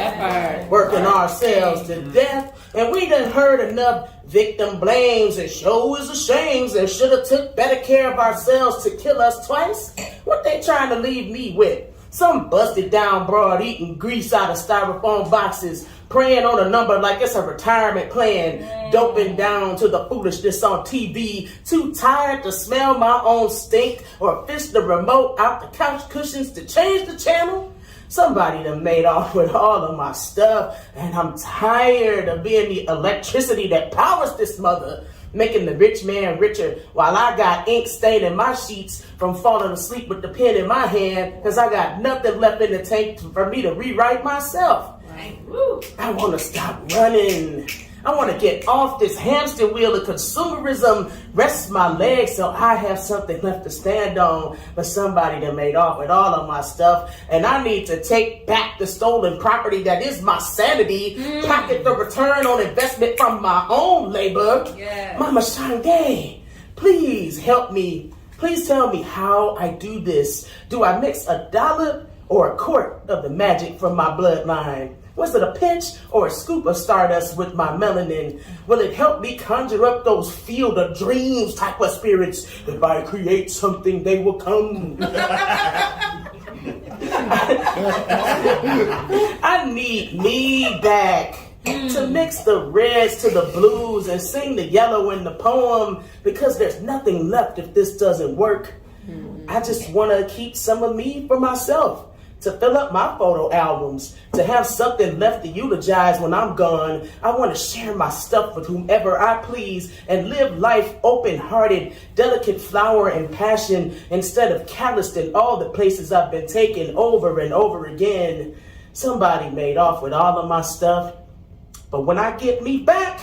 working ourselves to death. And we done heard enough victim blames and show is a shames and should have took better care of ourselves to kill us twice. What they trying to leave me with? Some busted down broad eating grease out of styrofoam boxes, praying on a number like it's a retirement plan, doping down to the foolishness on TV, too tired to smell my own stink or fish the remote out the couch cushions to change the channel. Somebody done made off with all of my stuff, and I'm tired of being the electricity that powers this mother, making the rich man richer while I got ink staining my sheets from falling asleep with the pen in my hand because I got nothing left in the tank for me to rewrite myself. Right. I want to stop running. I want to get off this hamster wheel of consumerism, rest my legs so I have something left to stand on. But somebody done made off with all of my stuff, and I need to take back the stolen property that is my sanity, pocket the return on investment from my own labor. Yes. Mama Shange, please help me. Please tell me how I do this. Do I mix a dollop or a quart of the magic from my bloodline? Was it a pinch or a scoop of stardust with my melanin? Will it help me conjure up those field of dreams type of spirits? If I create something, they will come. I need me back to mix the reds to the blues and sing the yellow in the poem because there's nothing left if this doesn't work. I just want to keep some of me for myself, to fill up my photo albums, to have something left to eulogize when I'm gone. I want to share my stuff with whomever I please and live life open-hearted, delicate flower and passion instead of calloused in all the places I've been taken over and over again. Somebody made off with all of my stuff, but when I get me back,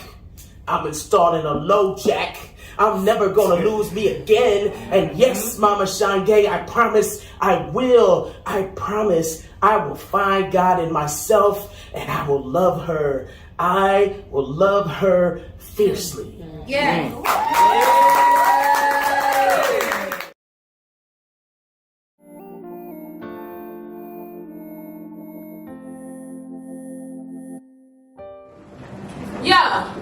I'm installing a low jack. I'm never gonna lose me again. And yes, Mama Shange, I promise I will. I promise I will find God in myself and I will love her. I will love her fiercely. Yes. Yeah.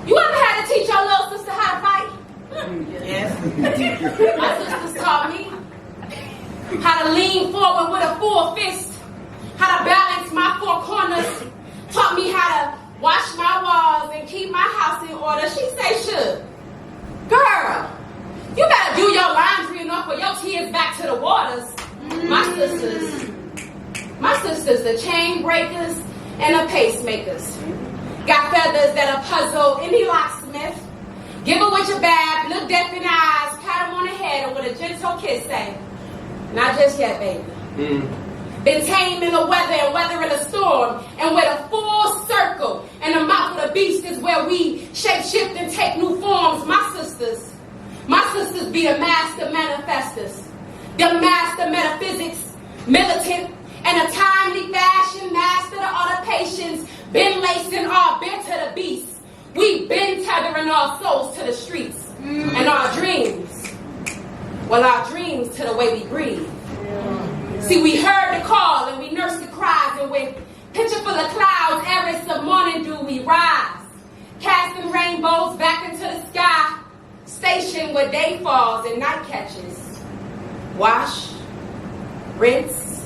You ever had to teach your little sister how to fight? Yes. My sisters taught me how to lean forward with a full fist, how to balance my four corners, taught me how to wash my walls and keep my house in order. She say, "Should, girl, you gotta do your laundry enough for your tears back to the waters." My sisters, the chain breakers and the pacemakers. Got feathers that'll puzzle any locksmith. Give her with your bag, look death in the eyes, pat her on the head, and with a gentle kiss say, "Not just yet, baby." Been tame in the weather and weathering a storm, and with a full circle and the mouth of the beast is where we shape shift and take new forms. My sisters be the master manifestors, the master metaphysics, militant, and a timely fashion, master the art of patience, been lacing all bent to the beast. We been tethering our souls to the streets and our dreams. Well, our dreams to the way we breathe. See, we heard the call and we nursed the cries, and with picture full of clouds, arrows of morning dew, we rise, casting rainbows back into the sky, station where day falls and night catches. Wash, rinse,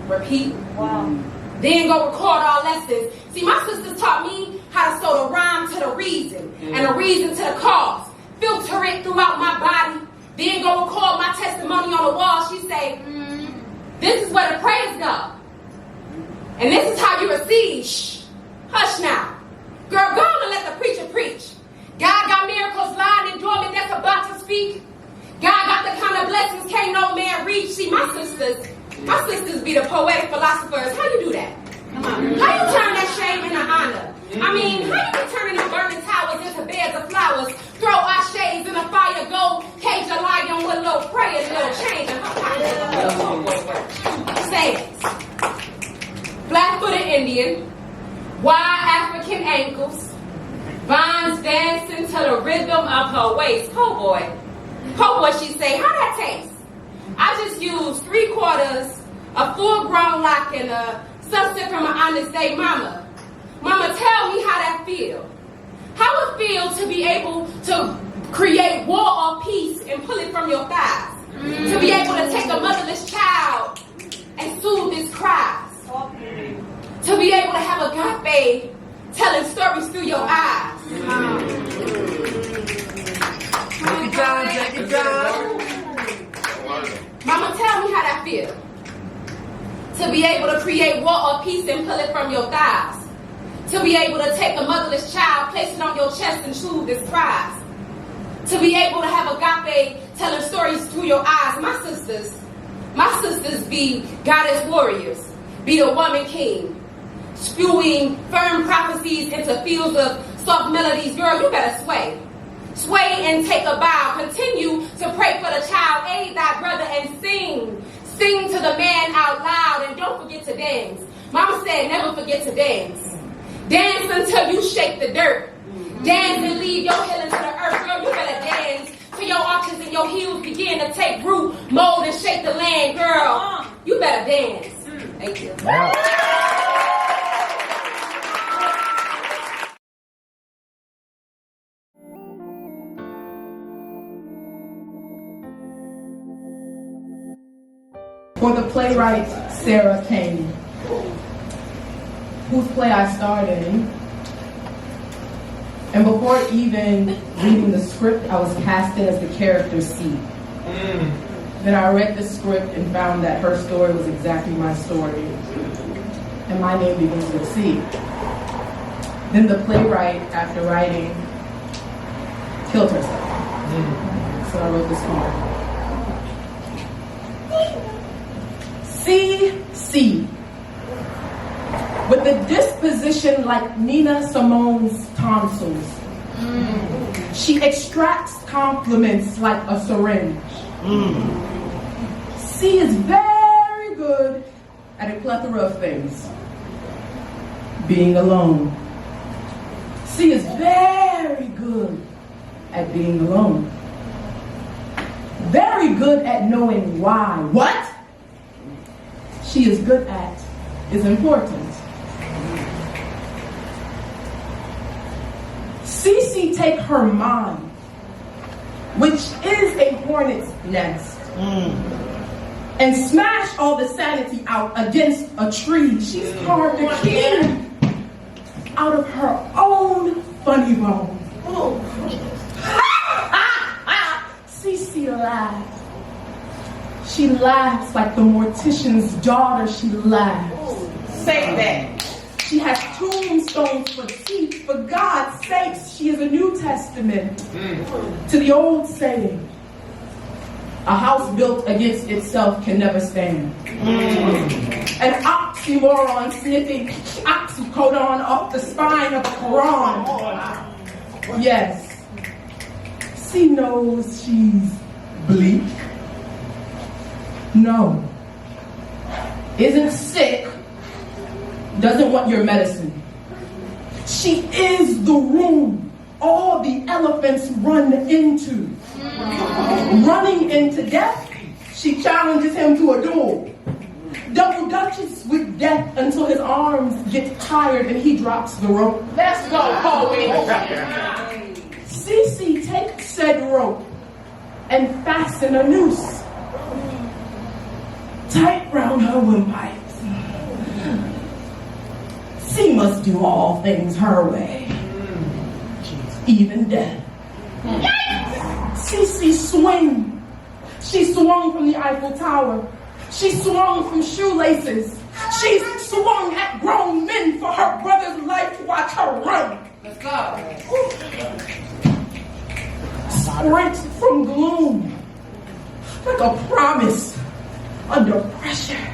repeat. Wow. Then go record our lessons. See, my sisters taught me how to sew the rhyme to the reason, and the reason to the cause. Filter it throughout my body. Then go record my testimony on the wall. She say, this is where the prayers go. And this is how you receive. Shh. Hush now. Girl, go on and let the preacher preach. God got miracles lying and dormant that's about to speak. God got the kind of blessings can't no man reach. See, my sisters be the poetic philosophers. How you do that? How you turn that shame into honor? I mean, how you be turning the burning towers into beds of flowers? Throw our shades in a fire, go cage a lion with a little prayer, a little change. Says, flat-footed Indian, wide African ankles, vines dancing to the rhythm of her waist. Oh boy, she say, how that taste? I just used 3/4 a full-grown lock and a sunset from an honest day. Mama, tell me how that feel. How it feel to be able to create war or peace and pull it from your thighs. To be able to take a motherless child and soothe his cries. To be able to have agape telling stories through your eyes. Take it down. Mama, tell me how that feel. To be able to create war or peace and pull it from your thighs. To be able to take a motherless child, place it on your chest and soothe his cries. To be able to have agape telling stories through your eyes. My sisters be goddess warriors, be the woman king, spewing firm prophecies into fields of soft melodies. Girl, you better sway. Sway and take a bow. Continue to pray for the child. Aid thy brother and sing. Sing to the man out loud and don't forget to dance. Mama said never forget to dance. Dance until you shake the dirt. Dance and leave your healing to the earth. Girl, you better dance till your arches and your heels begin to take root, mold and shake the land. Girl, you better dance. Thank you. For the playwright Sarah Kane, whose play I starred in. And before even reading the script, I was casted as the character C. Then I read the script and found that her story was exactly my story. And my name begins with C. Then the playwright, after writing, killed herself. So I wrote this poem. C. With a disposition like Nina Simone's tonsils. She extracts compliments like a syringe. C is very good at a plethora of things. Being alone. C is very good at being alone. Very good at knowing why. What she is good at is important. Cece take her mind, which is a hornet's nest, and smash all the sanity out against a tree. She's carved a king out of her own funny bone. Cece laughs. She laughs like the mortician's daughter. She laughs. Say that. She has tombstones for teeth. For God's sakes, she is a New Testament to the old saying, a house built against itself can never stand. An oxymoron sniffing oxycodone off the spine of the Quran. Yes, she knows she's bleak. No, isn't sick, doesn't want your medicine. She is the room all the elephants run into. Running into death, she challenges him to a duel. Double dutches with death until his arms get tired and he drops the rope. Let's go, poet. Cece takes said rope and fasten a noose tight round her windpipes. She must do all things her way, even death. Cece swing. She swung from the Eiffel Tower. She swung from shoelaces. She swung at grown men for her brother's life to watch her run. Let's go. Sprint from gloom, like a promise under pressure.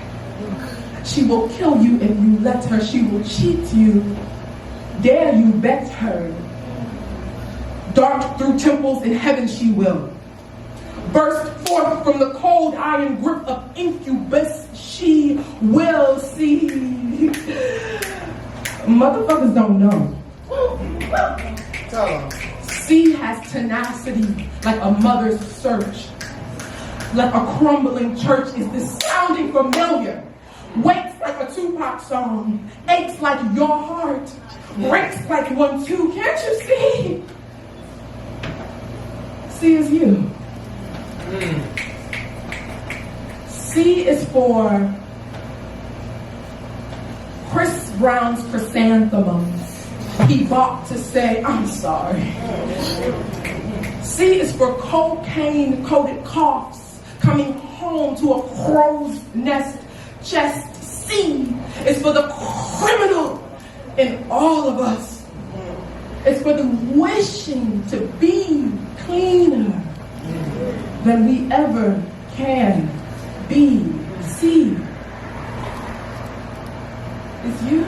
She will kill you if you let her. She will cheat you. Dare you bet her. Dart through temples in heaven she will. Burst forth from the cold iron grip of incubus she will see. Motherfuckers don't know. C has tenacity like a mother's search. Like a crumbling church is this sounding familiar. Wakes like a Tupac song. Aches like your heart. Breaks like one too. Can't you see? C is you. C is for Chris Brown's chrysanthemums. He bought to say, I'm sorry. C is for cocaine-coated coughs coming home to a crow's nest chest. C is for the criminal in all of us. It's for the wishing to be cleaner than we ever can be. C is you.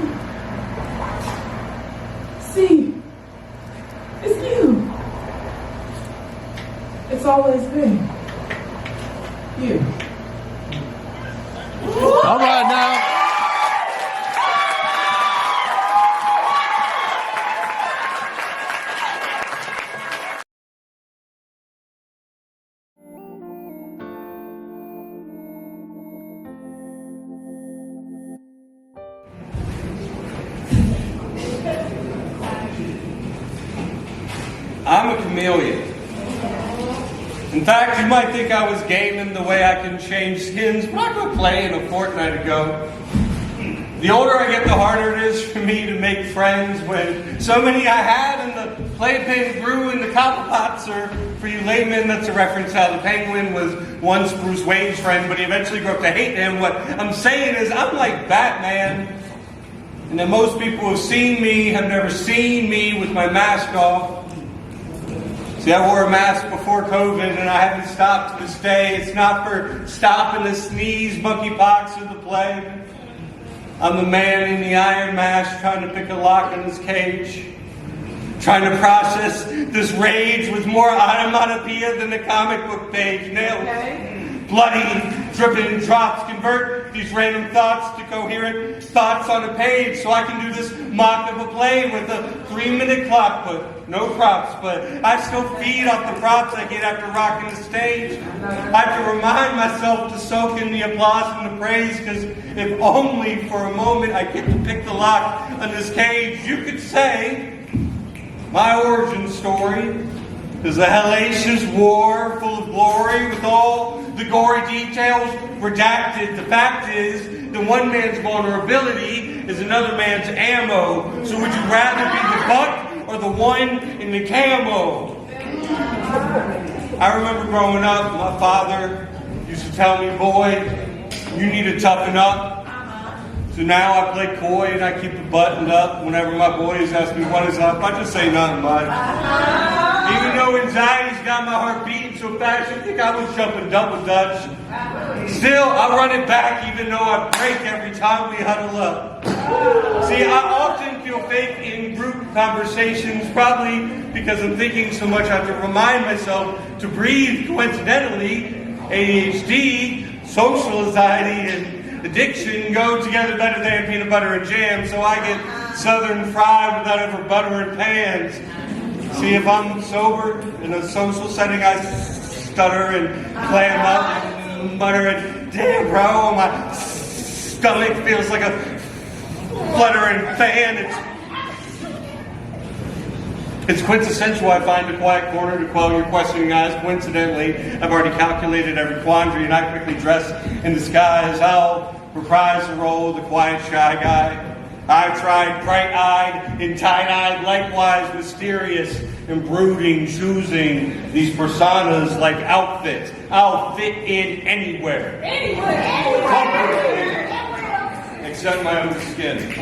C is you. It's always been you. All right now. I'm a chameleon. In fact, you might think I was gaming the way I can change skins, but I quit playing a fortnight ago. The older I get, the harder it is for me to make friends when so many I had and the playpen grew and the copper pots are, for you laymen, that's a reference how the Penguin was once Bruce Wayne's friend, but he eventually grew up to hate him. What I'm saying is I'm like Batman, and that most people who've seen me have never seen me with my mask off. See, I wore a mask before COVID, and I haven't stopped to this day. It's not for stopping the sneeze, monkeypox, or the plague. I'm the man in the iron mask trying to pick a lock in his cage. Trying to process this rage with more onomatopoeia than the comic book page. Nails. Bloody, dripping drops convert these random thoughts to coherent thoughts on a page so I can do this mock of a play with a 3-minute clock, but no props, but I still feed off the props I get after rocking the stage. I have to remind myself to soak in the applause and the praise, because if only for a moment I get to pick the lock on this cage, you could say my origin story is a hellacious war full of glory with all the gory details redacted. The fact is that one man's vulnerability is another man's ammo. So would you rather be the buck or the one in the camo? I remember growing up, my father used to tell me, boy, you need to toughen up. So now I play coy and I keep it buttoned up. Whenever my boys ask me what is up, I just say nothing much. Even though anxiety's got my heart beating so fast, you think I was jumping double dutch. Still, I run it back even though I break every time we huddle up. See, I often feel fake in group conversations, probably because I'm thinking so much I have to remind myself to breathe. Coincidentally, ADHD, social anxiety, and addiction go together better than peanut butter and jam, so I get southern fried without ever buttering pans. See, if I'm sober in a social setting, I stutter and clam up and mutter and damn bro, my stomach feels like a fluttering fan. It's quintessential, I find, a quiet corner to quell your questioning eyes. Coincidentally, I've already calculated every quandary, and I quickly dress in disguise. I'll reprise the role of the quiet, shy guy. I've tried bright-eyed and tight-eyed, likewise mysterious and brooding, choosing these personas like outfits. I'll fit in anywhere. Comfortably. Except my own skin.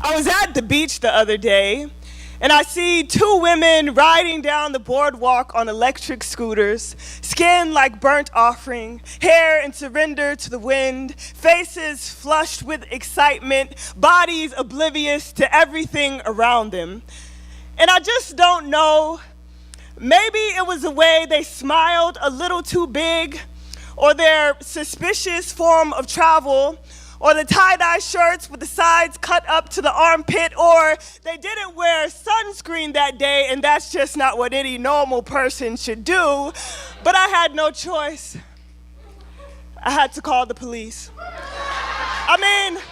I was at the beach the other day, and I see two women riding down the boardwalk on electric scooters, skin like burnt offering, hair in surrender to the wind, faces flushed with excitement, bodies oblivious to everything around them. And I just don't know, maybe it was the way they smiled a little too big, or their suspicious form of travel, or the tie-dye shirts with the sides cut up to the armpit, or they didn't wear sunscreen that day, and that's just not what any normal person should do. But I had no choice. I had to call the police. I mean,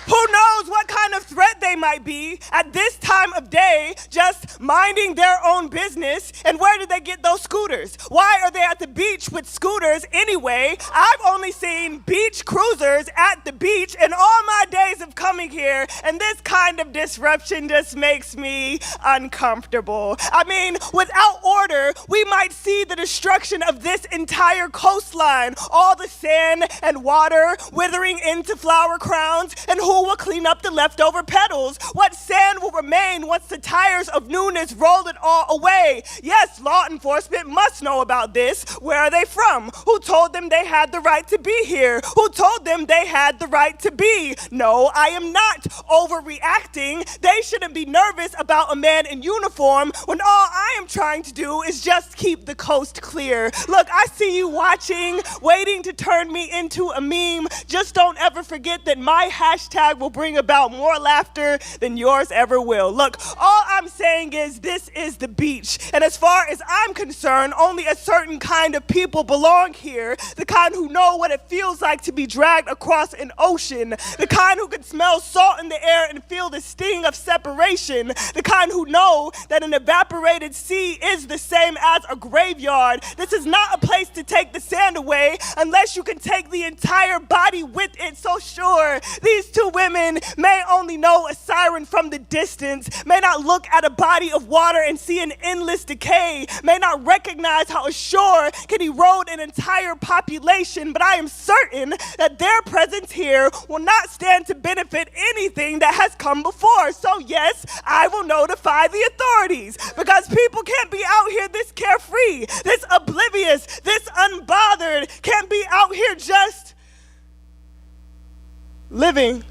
who knows what kind of threat they might be at this time of day, just minding their own business. And where did they get those scooters? Why are they at the beach with scooters anyway? I've only seen beach cruisers at the beach in all my days of coming here, and this kind of disruption just makes me uncomfortable. I mean, without order, we might see the destruction of this entire coastline, all the sand and water withering into flower crowns, and who will clean up the leftover petals? What sand will remain once the tires of newness roll it all away? Yes, law enforcement must know about this. Where are they from? Who told them they had the right to be here? Who told them they had the right to be? No, I am not overreacting. They shouldn't be nervous about a man in uniform when all I am trying to do is just keep the coast clear. Look, I see you watching, waiting to turn me into a meme. Just don't ever forget that my hashtag will bring about more laughter than yours ever will. Look, all I'm saying is this is the beach. And as far as I'm concerned, only a certain kind of people belong here. The kind who know what it feels like to be dragged across an ocean. The kind who can smell salt in the air and feel the sting of separation. The kind who know that an evaporated sea is the same as a graveyard. This is not a place to take the sand away unless you can take the entire body with it. So sure, these two women may only know a siren from the distance, may not look at a body of water and see an endless decay, may not recognize how a shore can erode an entire population, but I am certain that their presence here will not stand to benefit anything that has come before. So yes, I will notify the authorities, because people can't be out here this carefree, this oblivious, this unbothered, can't be out here just living.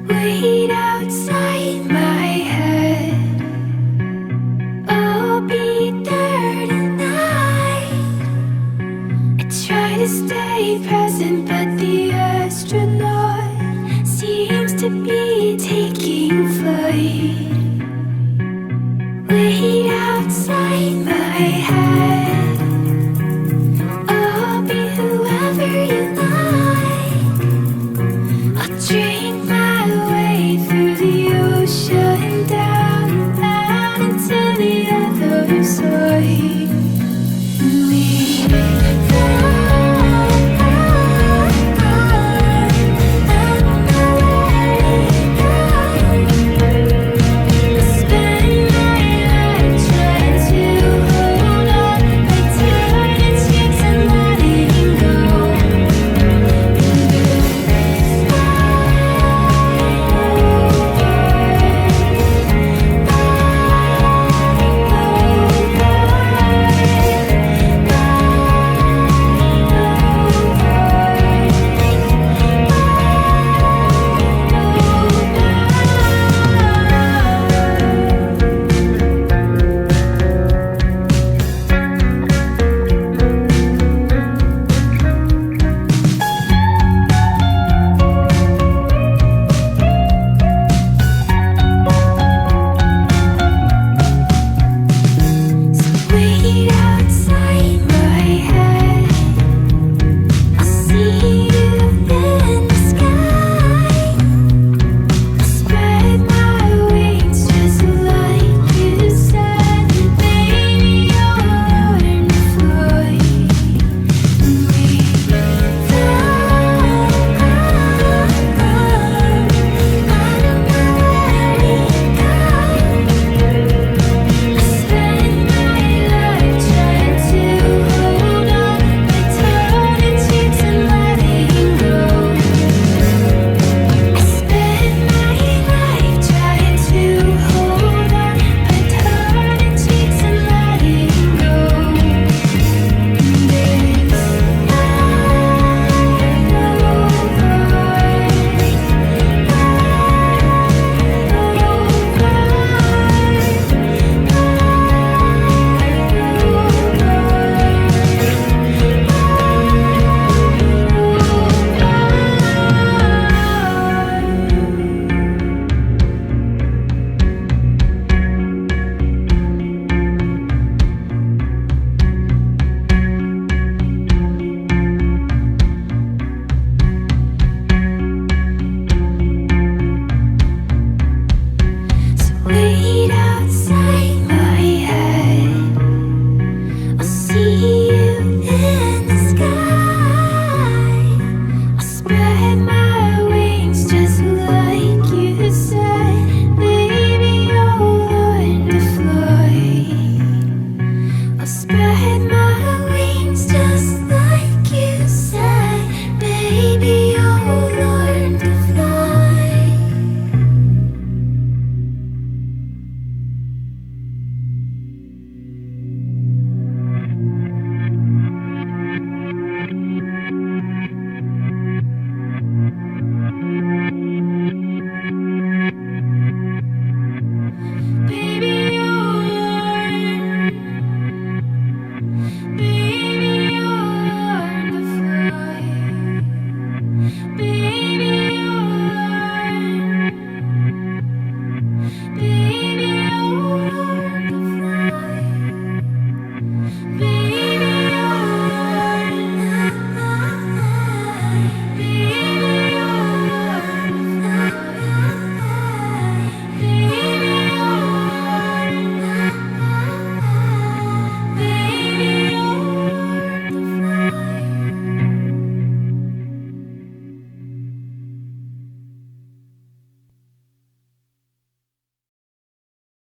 Wait outside my head, I'll be there tonight. I try to stay present, but the astronaut seems to be taking flight. Wait outside